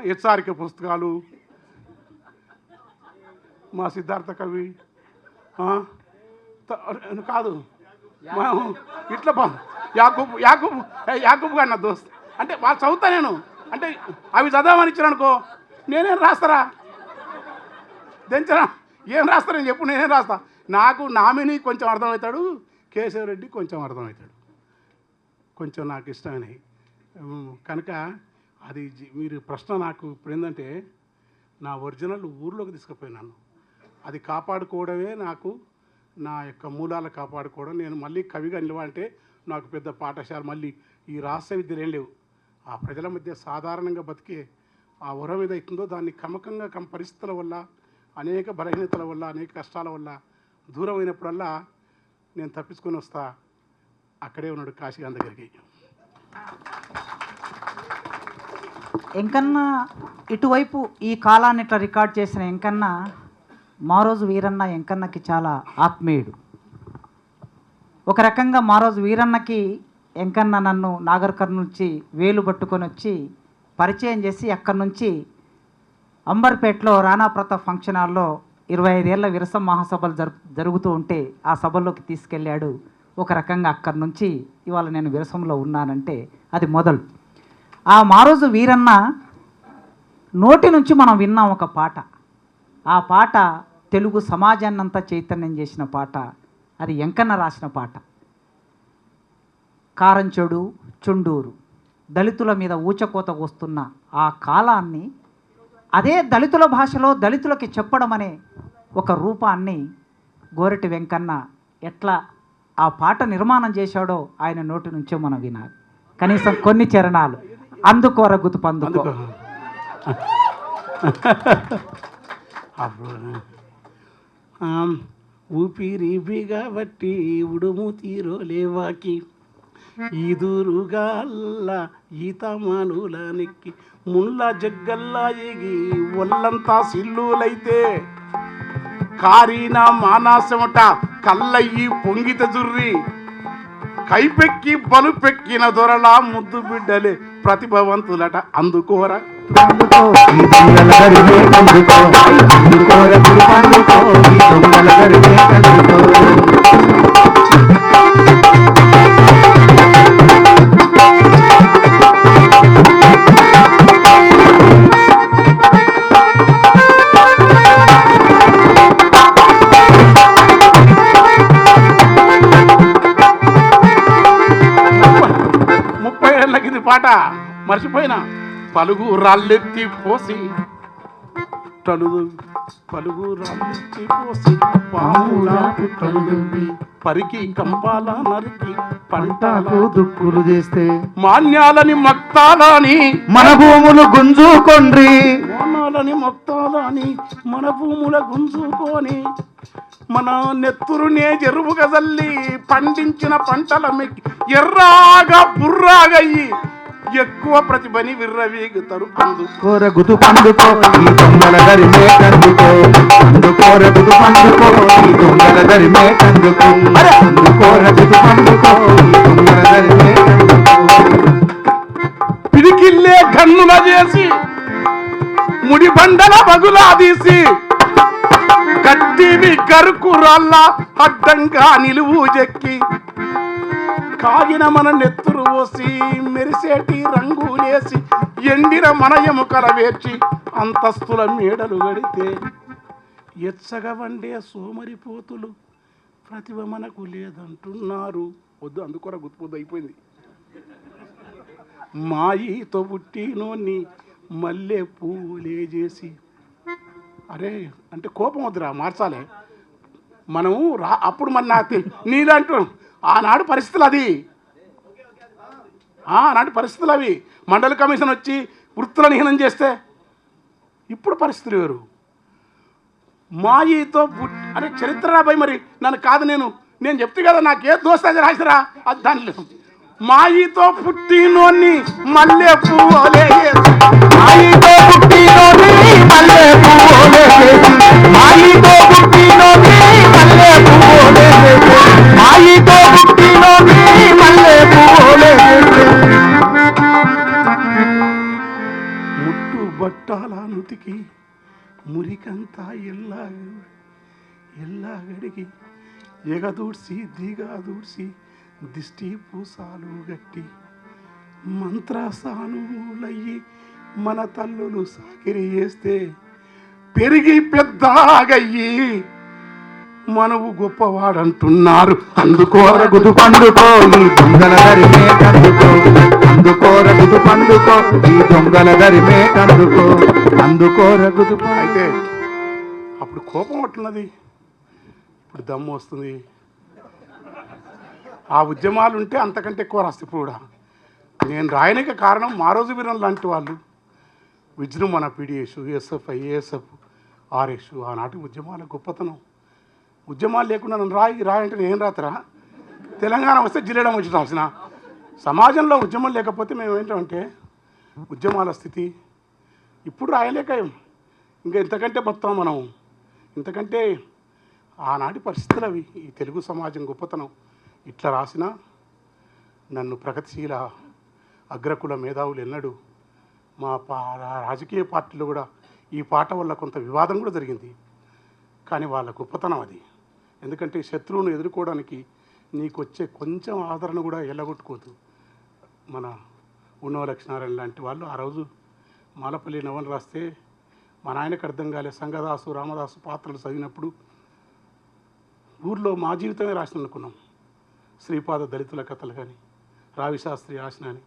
[SPEAKER 1] హెచ్ఆర్కే పుస్తకాలు, మా సిద్ధార్థ కవి కాదు, ఇట్లా యాకూబ్ గారు నా దోస్త్. అంటే వాళ్ళు చదువుతా నేను, అంటే అవి చదవమని ఇచ్చారనుకో నేనేం రాస్తారా, దించరా, ఏం రాస్తారని చెప్పు, నేనేం రాస్తా. నాకు నామిని కొంచెం అర్థమవుతాడు, కేశవరెడ్డి కొంచెం అర్థమవుతాడు, కొంచెం నాకు ఇష్టమైనవి కనుక. అది మీరు ప్రశ్న నాకు ఇప్పుడు ఏంటంటే, నా ఒరిజినల్ ఊర్లోకి తీసుకుపోయినాను, అది కాపాడుకోవడమే నాకు నా యొక్క మూలాలు కాపాడుకోవడం. నేను మళ్ళీ కవిగా నిలవాలంటే నాకు పెద్ద పాఠశాల, మళ్ళీ ఈ రహస్య విద్యలు ఏం లేవు. ఆ ప్రజల మధ్య సాధారణంగా బతికే ఆ వరం ఏదైతుందో దాన్ని పరిస్థితుల వల్ల, అనేక బలహీనతల వల్ల అనేక కష్టాల వల్ల దూరం అయినప్పుడల్లా నేను తప్పించుకొని వస్తా. అక్కడే ఉన్నాడు కాశీగాన్ దగ్గరికి.
[SPEAKER 5] ఎంకన్న ఇటువైపు ఈ కాలాన్ని ఇట్లా రికార్డ్ చేసిన ఎంకన్న మారోజు వీరన్న ఎంకన్నకి చాలా ఆత్మీయుడు. ఒక రకంగా మారోజు వీరన్నకి ఎంకన్న నన్ను నాగర్కర్ నుంచి వేలు పట్టుకొని వచ్చి పరిచయం చేసి అక్కడి నుంచి అంబర్పేటలో రాణా ప్రతాప్ ఫంక్షన్ హాల్లో 25 ఏళ్ల విరసం మహాసభలు జరుగుతూ ఉంటే ఆ సభల్లోకి తీసుకెళ్ళాడు. ఒక రకంగా అక్కడి నుంచి ఇవాళ నేను విరసంలో ఉన్నానంటే అది మొదలు. ఆ మారోజు వీరన్న నోటి నుంచి మనం విన్నాం ఒక పాట. ఆ పాట తెలుగు సమాజాన్నంతా చైతన్యం చేసిన పాట. అది ఎంకన్న రాసిన పాట. కారంచెడు చుండూరు దళితుల మీద ఊచకోత వస్తున్న ఆ కాలాన్ని అదే దళితుల భాషలో దళితులకి చెప్పడం అనే ఒక రూపాన్ని గోరటి వెంకన్న ఎట్లా ఆ పాట నిర్మాణం చేశాడో ఆయన నోటి నుంచే మనం వినాలి. కనీసం కొన్ని చరణాలు. అందుకోర గుతుపందుకో.
[SPEAKER 1] ఊపిరి బిగబట్టి ఉడుము తీరో లేవాకి ఈదురుగాల్ల ఈతమానుల నెక్కి ముళ్ళ జగ్గల్లా ఎగి ఒళ్ళంతా సిల్లులైతే కారీన మానాసమట కళ్ళయ్యి పొంగిత జుర్రి కైపెక్కి బలుపెక్కిన దొరలా ముద్దు బిడ్డలే ప్రతిభవంతులట. అందుకోరా పాట మర్చిపోయినా. పలుగు రాళ్ళెత్తి పోసి పలుగు రాళ్ళెత్తి పోసి పాములా పరికి కంపాల నరికి పంటకు
[SPEAKER 2] దుక్కులు చేస్తే
[SPEAKER 1] మాన్యాలని మక్తాలని
[SPEAKER 2] మన భూములు గుంజుకొండ్రి.
[SPEAKER 1] మాన్యాలని మక్తాలని మన భూముల గుంజుకొని మన నెత్తురునే చెరువుగా జల్లి పండించిన పంటల మెక్కి ఎర్రాగా బుర్రాగయ్యి ఎక్కువ ప్రతిభని విర్రవీగుతారు.
[SPEAKER 2] అందుకోర గుతు పండుకో ఈ దొంగల దరిమే కందుకో. అందుకోర గుతు పండుకో ఈ దొంగల దరిమే కందుకో. అందుకోర గుతు పండుకో ఈ దొంగల దరిమే కందుకో.
[SPEAKER 1] పిడికిల్లే గన్నుల చేసి ముడి బండల బగులా తీసి గట్టివి గరుకురాళ్ళ అడ్డంగా నిలువు చెక్కి కాగిన మన నెత్తురు పోసి మెరిసేటి రంగులేసి ఎండిన మన ఎముకల వేర్చి అంతస్తుల మేడలు గడితే ఎచ్చగా వండే సోమరిపోతులు ప్రతిభ మనకు లేదంటున్నారు. వద్దు, అందుకొర గుర్తుపోద్దు అయిపోయింది. మాయితో పుట్టినోన్ని మల్లె పూలే చేసి అరే అంటే కోపం వద్దురా, మార్చాలి మనము అప్పుడు మన నాకు నీలాంటి ఆనాడు పరిస్థితులు అది, ఆనాటి పరిస్థితులు అవి. మండల కమిషన్ వచ్చి వృత్తులను హీనం చేస్తే ఇప్పుడు పరిస్థితులు వేరు. మాయితో అరే చరిత్ర రాబాయి, మరి నన్ను కాదు నేను చెప్తే కదా నాకే దోస్త అది రాసిరా అది దానిలో. మాయితో పుట్టినోన్ని మల్లె పువ్వులే
[SPEAKER 2] మాయితో పుట్టినోని మల్లె పువ్వులే మాయితో పుట్టినోని మల్లె పువ్వులే మాయితో పుట్టినోని మల్లె పువ్వులే
[SPEAKER 1] ముట్టు బట్టాల నుతికి మురికంతా ఎల్లాగడిగి ఎగదూడ్చి దిగాదూడ్చి దిష్టి పూసాలు గట్టి మంత్రసానులయ్యి మన తల్లులు సాకిరి చేస్తే పెరిగి పెద్దగయ్యి మనవు గొప్పవాడంటున్నారు.
[SPEAKER 2] అందుకోర గుదు పండుకో ఈ దొంగల దరిమే కందుకో. అందుకోర గుదు పండుకో ఈ దొంగల దరిమే కందుకో. అందుకోర గుదు.
[SPEAKER 1] అయితే అప్పుడు కోపం అట్లున్నది, ఇప్పుడు దమ్ము వస్తుంది. ఆ ఉద్యమాలు ఉంటే అంతకంటే ఎక్కువ రాస్తే ఇప్పుడు కూడా నేను రాయడానికి కారణం మారోజు వీరన్ లాంటి వాళ్ళు విజృంభణ పీడిఎస్ ఎస్ఎఫ్ ఐఏఎస్ఎఫ్ ఆర్ఎస్ ఆనాటి ఉద్యమాల గొప్పతనం. ఉద్యమాలు లేకుండా నన్ను రాయి అంటే నేను రాతరా? తెలంగాణ వస్తే జిల్లేయడం వచ్చి రాసిన సమాజంలో ఉద్యమం లేకపోతే మేము ఏంటంటే ఉద్యమాల స్థితి ఇప్పుడు రాయలేక ఇంకా ఇంతకంటే బతాం మనం. ఇంతకంటే ఆనాటి పరిస్థితులు అవి. ఈ తెలుగు సమాజం గొప్పతనం. ఇట్లా రాసినా నన్ను ప్రగతిశీల అగ్రకుల మేధావులు ఎన్నడూ మా రాజకీయ పార్టీలో కూడా ఈ పాట వల్ల కొంత వివాదం కూడా జరిగింది. కానీ వాళ్ళ గొప్పతనం అది. ఎందుకంటే శత్రువును ఎదుర్కోవడానికి నీకు వచ్చే కొంచెం ఆదరణ కూడా ఎల్లగొట్టుకోదు. మన ఉన్నవ లక్ష్మీనారాయణ లాంటి వాళ్ళు ఆ రోజు మాలపల్లి నవల రాస్తే మా నాయనకు అర్థం కాలే సంగదాసు రామదాసు పాత్రలు చదివినప్పుడు ఊర్లో మా జీవితమే రాసిన అనుకున్నాం. శ్రీపాద దళితుల కథలు కానీ రావిశాస్త్రి ఆశన అని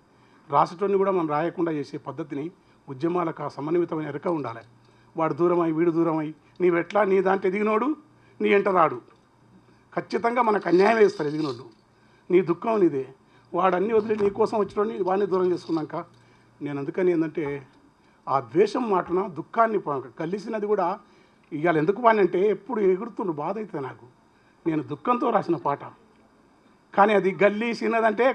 [SPEAKER 1] రాసేటోని కూడా మనం రాయకుండా చేసే పద్ధతిని ఉద్యమాలకు ఆ సమన్వితమైన ఎరక ఉండాలి. వాడు దూరమై వీడు దూరమై నీవెట్లా నీ దాంట్లో ఎదిగినోడు నీ ఎంట రాడు. ఖచ్చితంగా మనకు అన్యాయం వేస్తారు ఎదిగినోడు. నీ దుఃఖం నీదే. వాడు అన్నీ వదిలి నీ కోసం వచ్చినోడిని వాడిని దూరం చేసుకున్నాక నేను అందుకని ఏంటంటే ఆ ద్వేషం మాటన దుఃఖాన్ని కలిసినది కూడా ఇవాళ ఎందుకు వాడిని అంటే ఎప్పుడు ఎగురుతుండు బాధ అవుతుంది నాకు. నేను దుఃఖంతో రాసిన పాట. కానీ అది గల్లీ చిన్నదంటే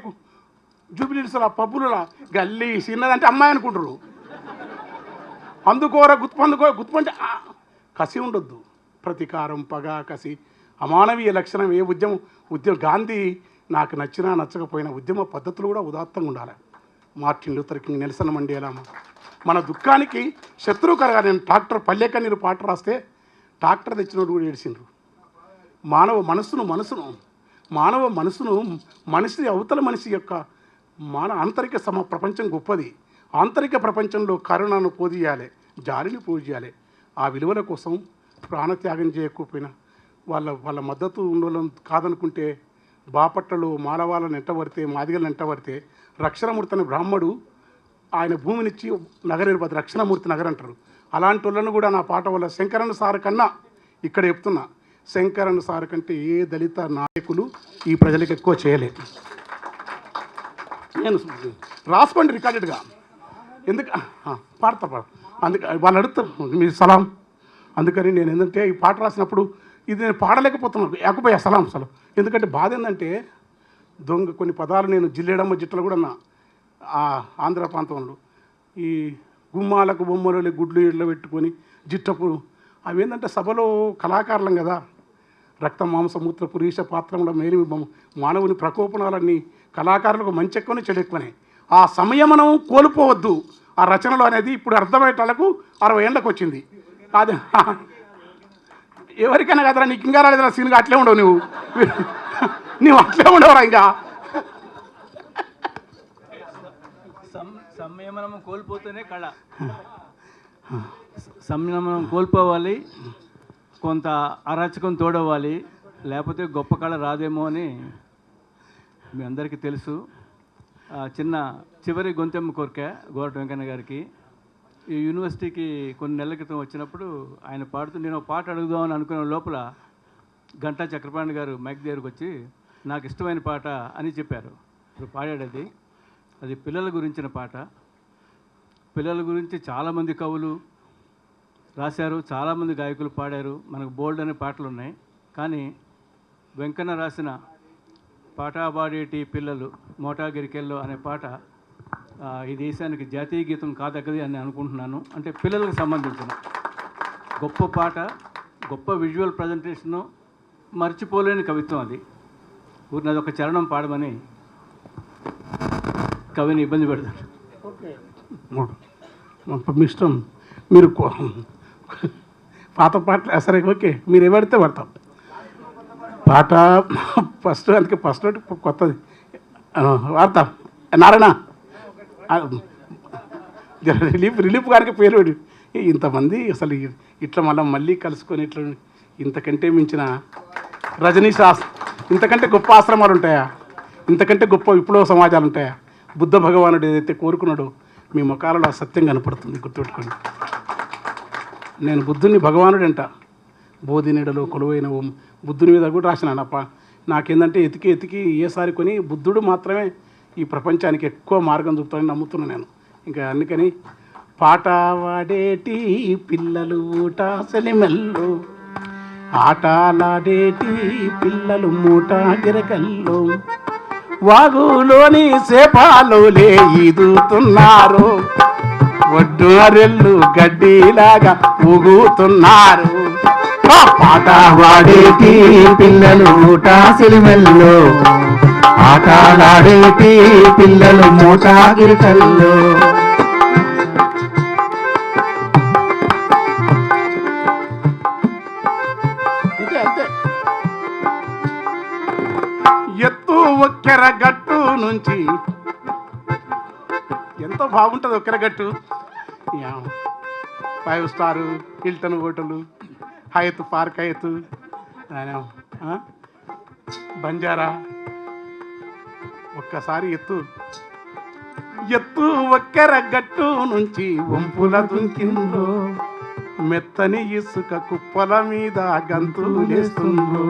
[SPEAKER 1] జూబిలీస్లా పబ్బులులా గల్లీ చిన్నదంటే అమ్మాయి అనుకుంటారు. అందుకోర గుర్తుపంటే కసి ఉండొద్దు. ప్రతీకారం పగ కసి అమానవీయ లక్షణం ఏ ఉద్యమం గాంధీ నాకు నచ్చినా నచ్చకపోయినా ఉద్యమ పద్ధతులు కూడా ఉదాత్తంగా ఉండాలి. Martin Luther king, Nelson Mandela మన దుఃఖానికి శత్రువు కలగా. నేను డాక్టర్ పల్లెకన్నీరు పాట రాస్తే డాక్టర్ తెచ్చినోడు కూడా ఏడిసిండ్రు. మానవ మనసును మనిషి అవతల మనిషి యొక్క ఆంతరిక ప్రపంచం గొప్పది. ఆంతరిక ప్రపంచంలో కరుణను పోదీయాలి, జాలిని పూజియాలి. ఆ విలువల కోసం ప్రాణత్యాగం చేయకపోయినా వాళ్ళ మద్దతు ఉండడం కాదనుకుంటే బాపట్లలో మాలవాళ్ళని ఎంటబడితే మాదిగలను ఎంటబడితే రక్షణమూర్తి అనే బ్రాహ్మడు ఆయన భూమినిచ్చి నగరేర్పతి రక్షణమూర్తి నగర్ అంటారు. అలాంటి వాళ్ళను కూడా నా పాట వల్ల శంకరన్ సార్ కన్నా ఇక్కడ చెప్తున్నా శంకరన్ సార్ కంటే ఏ దళిత నాయకులు ఈ ప్రజలకు ఎక్కువ చేయలేదు. నేను రాసుకోండి రికార్డెడ్గా. ఎందుకు పాడతా అందుకే వాళ్ళు అడుగుతారు మీ సలాం. అందుకని నేను ఏంటంటే ఈ పాట రాసినప్పుడు ఇది నేను పాడలేకపోతున్నాను ఏకపోయా సలాం. ఎందుకంటే బాధ ఏంటంటే కొన్ని పదాలు నేను జిల్లేడమ్మ జిట్టలు కూడా అన్నా. ఆంధ్ర ప్రాంతంలో ఈ గుమ్మాలకు బొమ్మలు గుడ్లు ఇళ్ళ పెట్టుకొని జిట్టపు అవి ఏంటంటే సభలో కళాకారులం కదా. రక్త మాంసమూత్ర పురీష పాత్రంలో మేలి మానవుని ప్రకోపనాలన్నీ కళాకారులకు మంచి ఎక్కువనే చెడు ఎక్కువనే. ఆ సమయం మనం కోల్పోవద్దు. ఆ రచనలో అనేది ఇప్పుడు అర్థమయ్యేటాలకు 60 ఏళ్ళకు వచ్చింది. అది ఎవరికైనా కదరా నీకు ఇంకా రాలేదురా సీన్గా అట్లే ఉండవు నువ్వు అట్లే ఉండవురా. ఇంకా
[SPEAKER 3] సంయమనం కోల్పోతేనే కళ. సంయమనం కోల్పోవాలి, కొంత అరాచకం తోడవ్వాలి, లేకపోతే గొప్ప కళ రాదేమో అని మీ అందరికీ తెలుసు. చిన్న చివరి గొంతెమ్మ కోరిక గోరట వెంకన్న గారికి. ఈ యూనివర్సిటీకి కొన్ని నెలల క్రితం వచ్చినప్పుడు ఆయన పాడుతూ నేను పాట అడుగుదామని అనుకునే లోపల గంటా చక్రపాణి గారు మైక్ దగ్గరకు వచ్చి నాకు ఇష్టమైన పాట అని చెప్పారు. ఇప్పుడు పాడాడు అది పిల్లల గురించిన పాట. పిల్లల గురించి చాలామంది కవులు రాశారు, చాలామంది గాయకులు పాడారు, మనకు బోల్డ్ అనే పాటలు ఉన్నాయి. కానీ వెంకన్న రాసిన పాటాబాడేటి పిల్లలు మోటాగిరికెల్లో అనే పాట ఈ దేశానికి జాతీయ గీతం కాదగ్గది అని అనుకుంటున్నాను. అంటే పిల్లలకు సంబంధించిన గొప్ప పాట, గొప్ప విజువల్ ప్రజెంటేషను, మర్చిపోలేని కవిత్వం అది. ఊరినది ఒక చరణం పాడమని కవిని ఇబ్బంది పెడతారు.
[SPEAKER 1] మీ ఇష్టం. మీరు పాత పాటలు సరే ఓకే మీరు ఎవరితే పడతాం పాట ఫస్ట్. అందుకే ఫస్ట్ కొత్తది వాడతాం. నారాయణ రిలీఫ్ గారికి పేరు ఇంతమంది అసలు ఇట్లా మళ్ళీ కలుసుకొని ఇట్లా ఇంతకంటే మించిన రజనీ ఇంతకంటే గొప్ప ఆశ్రమాలు ఉంటాయా? ఇంతకంటే గొప్ప విప్లవ సమాజాలు ఉంటాయా? బుద్ధ భగవానుడు ఏదైతే కోరుకున్నాడో మీ ముఖాలలో సత్యం కనపడుతుంది, గుర్తుపెట్టుకోండి. నేను బుద్ధుని భగవానుడు అంట. బోధి నీడలో కొలువైన బుద్ధుని మీద కూడా రాసినాను. నాకేందంటే ఎతికి ఏసారి కొని బుద్ధుడు మాత్రమే ఈ ప్రపంచానికి ఎక్కువ మార్గం చూపుతాడని నమ్ముతున్నాను నేను. ఇంకా అందుకని పాట వాడేటి పిల్లలు ఊట సెలిమెల్లో, ఆటలాడేటి పిల్లలు మూట గిరకల్లో, వాగులోని సేపాలోలే ఈదుతున్నారు, ఒడ్డురెల్లు గడ్డిలాగా ఊగుతున్నారు.
[SPEAKER 2] పాట వాడేటి పిల్లలు ఊట సిలిమెల్లో, ఆటలాడేటి పిల్లలు మూట గిరికల్లో.
[SPEAKER 1] అంతే అంతే. ఎత్తు ఒక్కెర గట్టు నుంచి ఎంతో బాగుంటుంది ఒక్కెర గట్టు. 5 star Hilton hotel, Hyatt Park, Hyatt Banjara. ఒక్కసారి ఎత్తు ఒక్కెర గట్టు నుంచి వంపుల దుంకిందో, మెత్తని ఇసుక కుప్పల మీద గంతులేస్తుందో,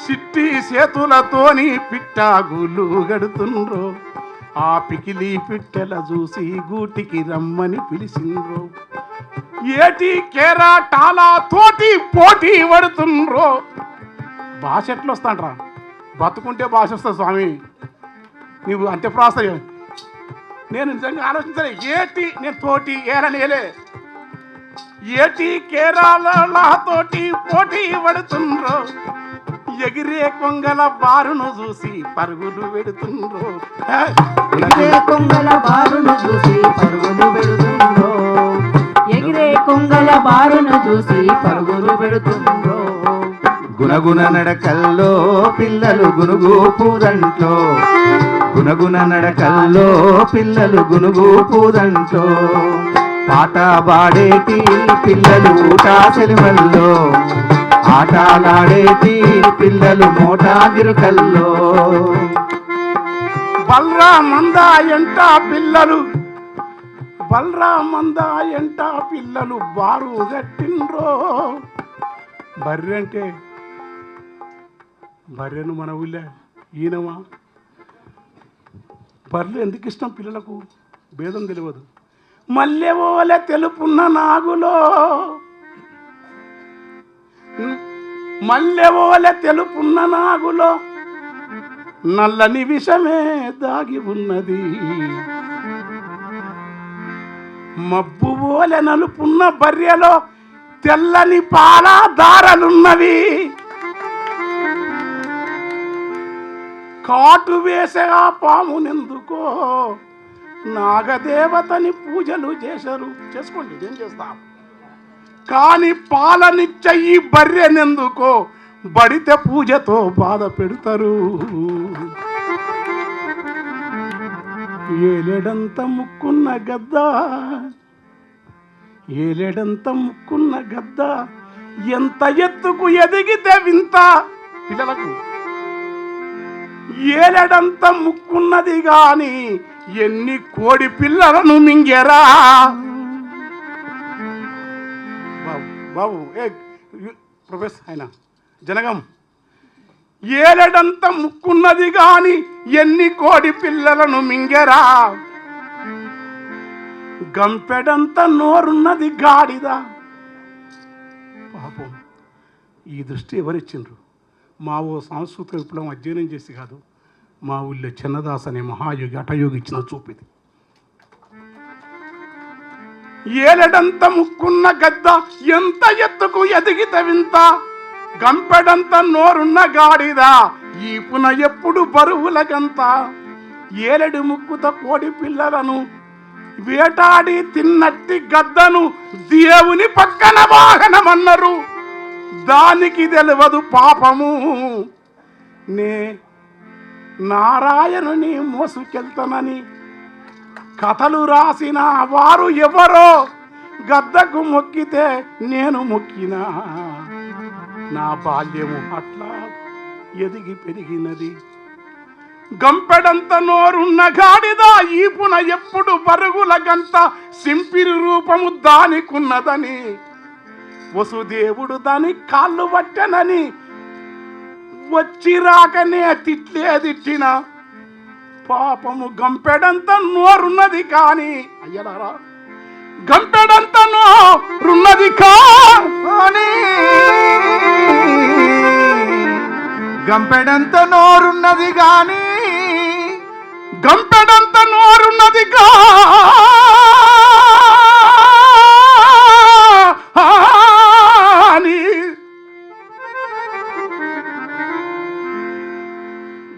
[SPEAKER 1] సిట్టి చేతులతోని పిట్టాగులు గడుతుండ్రో, ఆ పికిలి పిట్టెల చూసి గూటికి రమ్మని పిలిచిండ్రో, ఏటి కేరాటాల తోటి పోటీ పడుతుండ్రో. భాష ఎట్లా వస్తాంట్రా? బతుకుంటే భాష వస్తుంది స్వామి. నువ్వు అంత్యప్రాస నేను నిజంగా ఆలోచించాలి. ఏటి నేను తోటి ఏలనేలే, ఏటి కేరాల తోటి పోటీ పడుతుండ్రో, ఎగిరే కొంగల బారును చూసి పరుగులు పెడుతుండ్రో,
[SPEAKER 4] ఎగిరే కొంగల బారును చూసి పరుగులు పెడుతుండ్రో, ఎగిరే కొంగల బారును చూసి పరుగులు పెడుతుండ్రో.
[SPEAKER 2] గుణగుణ నడకల్లో పిల్లలు గునుగు పూదంట్లో, గుణగుణ నడకల్లో పిల్లలు గునుగు పూదంట్లో, పాట పాడేటి పిల్లలు ఊట సెలిమల్లో, ఆటలాడేటి పిల్లలు మూట గిరుకల్లో.
[SPEAKER 1] బల్రా మందా ఎంట పిల్లలు, బల్రా మందా ఎంట పిల్లలు బారు గట్టిండ్రో. బర్రె అంటే బర్రెను మన ఊళ్ళే ఈనమా? బర్రెలు ఎందుకు ఇష్టం పిల్లలకు? భేదం తెలియదు. మల్లెవోలే తెలుపున్న నాగులో, మల్లెవోలే తెలుపున్న నాగులో నల్లని విషమే దాగి ఉన్నది, మబ్బు ఓలె నలుపున్న బర్రెలో తెల్లని పాల దారలున్నవి, కాటు వేసే ఆ పామునెందుకో నాగదేవతని పూజలు చేసుకోండి, ఏం చేస్తాం. కానీ పాలనిచ్చ ఈ బర్రెనెందుకో బడితే పూజతో బాధ పెడతారు. ఏలేడంత ముక్కున్న గద్ద, ఏలేడంత ముక్కున్న గద్ద ఎంత ఎత్తుకు ఎదిగితే వింత. పిల్లలకు ఏలేడంత ముక్కున్నది గాని ఎన్ని కోడి పిల్లలను మింగేరా. బాబు బాబు ప్రొఫెసర్ ఆయన జనగం, ఏలడంత ముక్కున్నది గాని ఎన్ని కోడి పిల్లలను మింగెరా, గంపెడంత నోరున్నది గాడిద. పాపం ఈ దృష్టి ఎవరిచ్చిండ్రు? మా ఓ సాంస్కృతిక విప్లవం అధ్యయనం చేసి కాదు, మా ఊళ్ళో చిన్నదాస్ అనే మహాయోగి హఠయోగి ఇచ్చిన చూపిది. ఏలడంత ముక్కున్న గద్ద ఎంత ఎత్తుకు ఎదిగితే వింత, గంపెడంత నోరున్న గాడిద ఈపున ఎప్పుడు బరువులకంత. ఏలడి ముక్కుత కోడి పిల్లలను వేటాడి తిన్నట్టి గద్దను దేవుని పక్కన వాహనమన్నారు, దానికి తెలియదు పాపము. నే నారాయణుని మోసుకెళ్తానని కథలు రాసిన వారు ఎవరో, గద్దకు మొక్కితే నేను మొక్కినా, నా బాల్యము అట్లా ఎదిగి పెరిగినది. గంపెడంత నోరున్న గాడిద ఈపున ఎప్పుడు పరుగుల గంత, సింపిరి రూపము దానికున్నదని వసుదేవుడు దాని కాళ్ళు పట్టనని వచ్చి రాకనే తిట్టిన పాపము గంపెడంత నోరున్నది కానీ అయ్యలారా గంపెడంత నోరున్నది కానీ
[SPEAKER 2] గంపెడంత నోరున్నది గాని
[SPEAKER 1] గంపెడంత నోరున్నది కానీ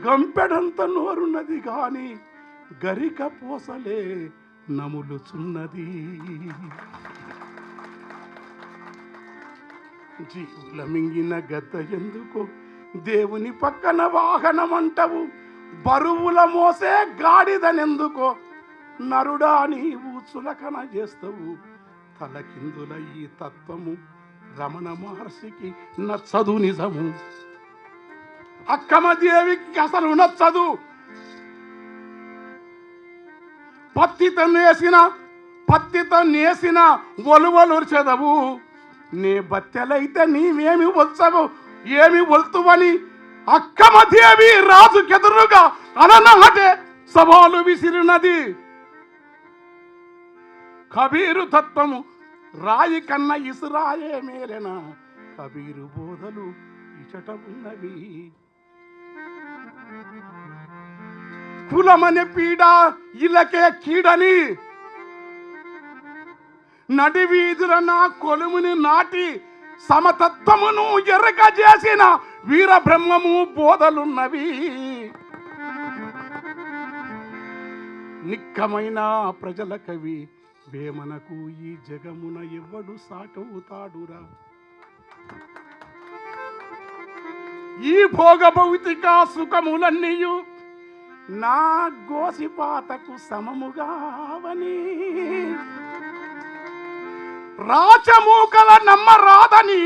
[SPEAKER 1] గంపెడంత నోరున్నది కానీ గరిక పోసలే నములుచున్నది. జీవుల మింగిన గద్ద ఎందుకు దేవుని పక్కన వాహనమంటవు, బరువుల మోసే గాడిదనెందుకో నరుడా నీవు చులకన చేస్తావు. తలకిందుల ఈ తత్వము రమణ మహర్షికి నచ్చదు నిజము. అక్కమదేవికి అసలు నచ్చదు. పత్తితో నేసిన ఒలువలు చదవు. నీ బత్తెలైతే నీవేమి వచ్చవు, ఏమి ఒల్తువని అక్కమదేవి రాజుకెదురుగా అననహటే సవాలు విసిరినది. కబీరు తత్వము రాయి కన్న ఇసురాయే మేలెన, కబీరు బోధలు ఇచట ఉన్నవి. కులమనే పీడ ఇలకే కీడని నడి వీధుల నా కొలుముని నాటి సమతత్వమును ఎరక చేసిన వీరబ్రహ్మము బోధలున్నవి. నిక్కమైన ప్రజల కవి వేమనకు ఈ జగమున ఎవ్వడు సాటవుతాడురా. ఈ భోగ భౌతిక సుఖములన్నీయు నా గోసిపాతకు సమముగావని, రాచమూకల నమ్మరాదని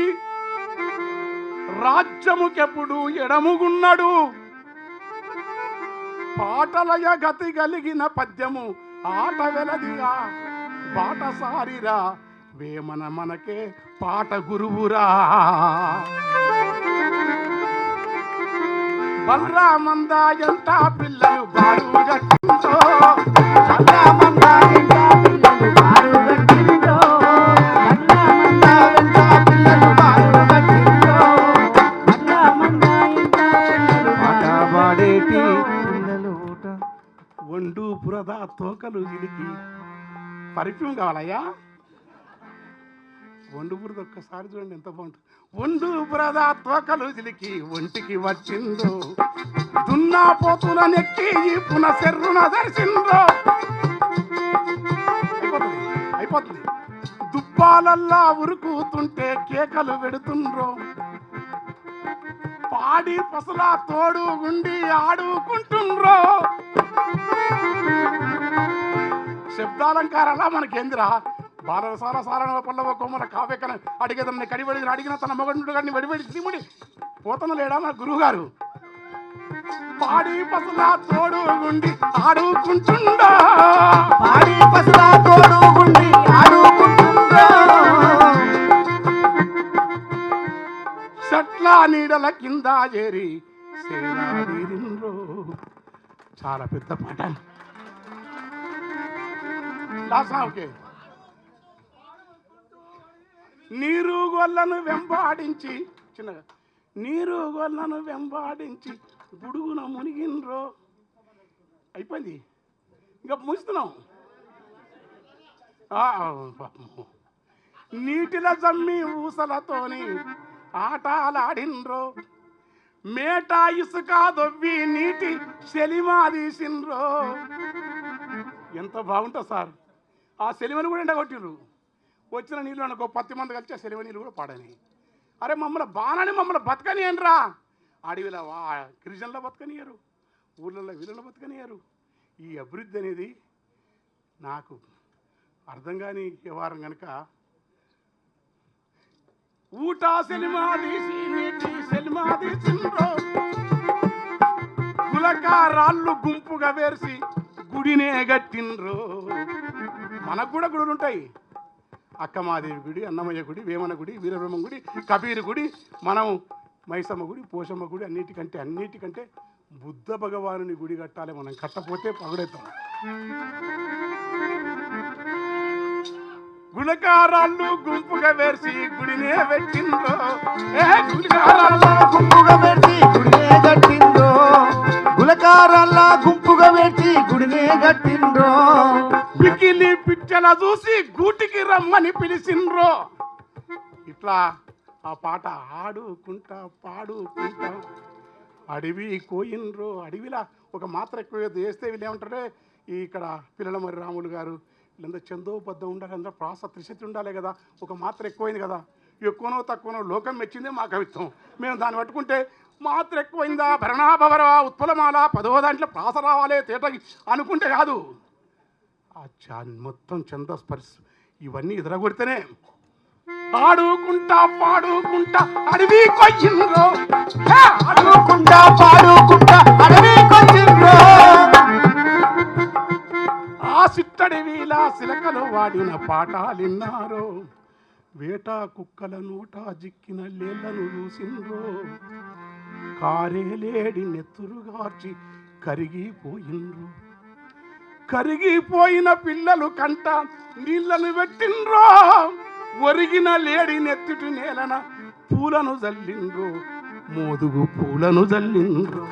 [SPEAKER 1] రాజ్యముకెప్పుడు ఎడముగున్నాడు. పాటలయ గతి కలిగిన పద్యము ఆట వెలదిగా బాటసారిరా, వేమన మనకే పాట గురువురా. బలరామందా ఎంత పిల్లలు బారు గట్టిందో,
[SPEAKER 4] బలరామందా ఎంత పిల్లలు బారు గట్టిందో, బలరామందా ఎంత పిల్లలు బారు గట్టిందో, బలరామందా ఎంత పిల్లలు
[SPEAKER 2] పాడేటి పిల్లలు
[SPEAKER 1] వండు బురద తోకలు ఇలికి. పర్ఫ్యూమ్ కావాలయ్యా? వండు బురద ఒక్కసారి చూడండి ఎంత బాగుంటుంది. వండు బురద తోకలు చిలికి ఒంటికి వచ్చిందో, దున్నా పోతుల నెక్కి ఈ పునఃసెర్రున దర్శిందో. అయిపోతుంది. దుబ్బాలల్లా ఉరుకుతుంటే కేకలు పెడుతుండ్రో, పాడి పసుల తోడు గుండి ఆడుకుంటుండ్రో. శబ్దాలంకారాలా మనకేందిరా? బాలసార సారణ పల్లవ కొమ్మల కావ్యకన అడిగేదన్న కడిబడి అడిగిన తన మగడు గారిని వడిబడి శ్రీముడి పోతన లేడా మన గురువు గారు? పాడి పసుల తోడు గుండి ఆడుకుంటుండా,
[SPEAKER 2] పాడి పసుల తోడు గుండి ఆడుకుంటుండా.
[SPEAKER 1] చెట్ల నీడల కింద చేరి సేనాదీరిండ్రో. చాలా పెద్ద పాట. ఓకే. నీరు గొల్లను వెంబాడించి చిన్నగా నీరు గొల్లను వెంబాడించి గుడుగున మునిగిన్రో. అయిపోయింది, ఇంకా ముగిస్తున్నాం. నీటిల జమ్మి ఊసలతోని ఆటలాడిన్రో, మేట ఇసుక దొవ్వి నీటి సెలిమాదీసిండ్రో. ఎంత బాగుంటుంది సార్. ఆ సెలిమని కూడా ఎండగొట్టిర్రు. వచ్చిన నీళ్ళు అనుకో 10 మంది కలిసి ఆ సెలిమ నీళ్ళు కూడా పాడని. అరే మమ్మల్ని బతకనియనరా. అడవిలో గిరిజనుల బతకనియరు, ఊళ్ళల్లో వీళ్ళలో బతకనియరు. ఈ అభివృద్ధి అనేది నాకు అర్థం కాని వ్యవహారం కనుక ఊట సెలిమాదీసి నీటి సెలిమాదీసిండ్రో. గులక రాళ్ళు గుంపుగా వేర్చి గుడినే గట్టిండ్రో. మనకు కూడా గుడులు ఉంటాయి. అక్కమాదేవి గుడి, అన్నమయ్య గుడి, వేమన గుడి, వీరబ్రహ్మ గుడి, కబీరు గుడి, మనం మైసమ్మ గుడి, పోషమ్మ గుడి, అన్నిటికంటే బుద్ధ భగవానుని గుడి కట్టాలి, మనం కట్టపోతే పగుడెత్తాం. గుణకారాళ్ళు గుంపుగా వేసి గుడినే పెట్టిందో, గుణకారాల్లో
[SPEAKER 2] గుంపుగా పెట్టి గుడినే కట్టిండ్రో, గులకారాల్లా గుంపుగా పెట్టి గుడినే కట్టిండ్రో.
[SPEAKER 1] పికిలి పిచ్చల చూసి గూటికి రమ్మని పిలిచిండ్రో. ఇట్లా ఆ పాట ఆడుకుంటా పాడుకుంటా అడవి కోయిన్రో. అడవిలా ఒక మాత్ర ఎక్కువ చేస్తే వీళ్ళు ఏమంటారే, ఇక్కడ పిల్లల మరి రాములు గారు వీళ్ళందరూ చందోబద్ధం ఉండాలి, అందరూ ప్రాస త్రిశతి ఉండాలి కదా. ఒక మాత్ర ఎక్కువైంది కదా, ఎక్కువనో తక్కువనో లోకం మెచ్చిందే మా కవిత్వం. మేము దాన్ని పట్టుకుంటే మాత్ర ఎక్కువైందా, భరణాభవర ఉత్పలమాల 10వ దాంట్లో ప్రాస రావాలి తేటకి అనుకుంటే కాదు. ఆ మొత్తం ఛందస్పర్శ ఇవన్నీ ఎదురగొడితేనే ఆడుకుంటా పాడుకుంటా అడవి కొయ్యిండ్రో,
[SPEAKER 2] ఆడుకుంటా పాడుకుంటా అడవి కొయ్యిండ్రో.
[SPEAKER 1] ఆ సిట్టడవిలా సిలకలు వాడిన పాఠాలిన్నారో, వేట కుక్కల నోట జిక్కిన లేళ్లను చూసిండ్రో. కారేలేడి నెత్తురుగార్చి కరిగిపోయిండ్రు, కరిగిపోయిన పిల్లలు కంట నీళ్లను పెట్టిండ్రో. ఒరిగిన లేడి నెత్తుటి నేలన పూలను జల్లిండ్రు, మోదుగు పూలను జల్లిండ్రు.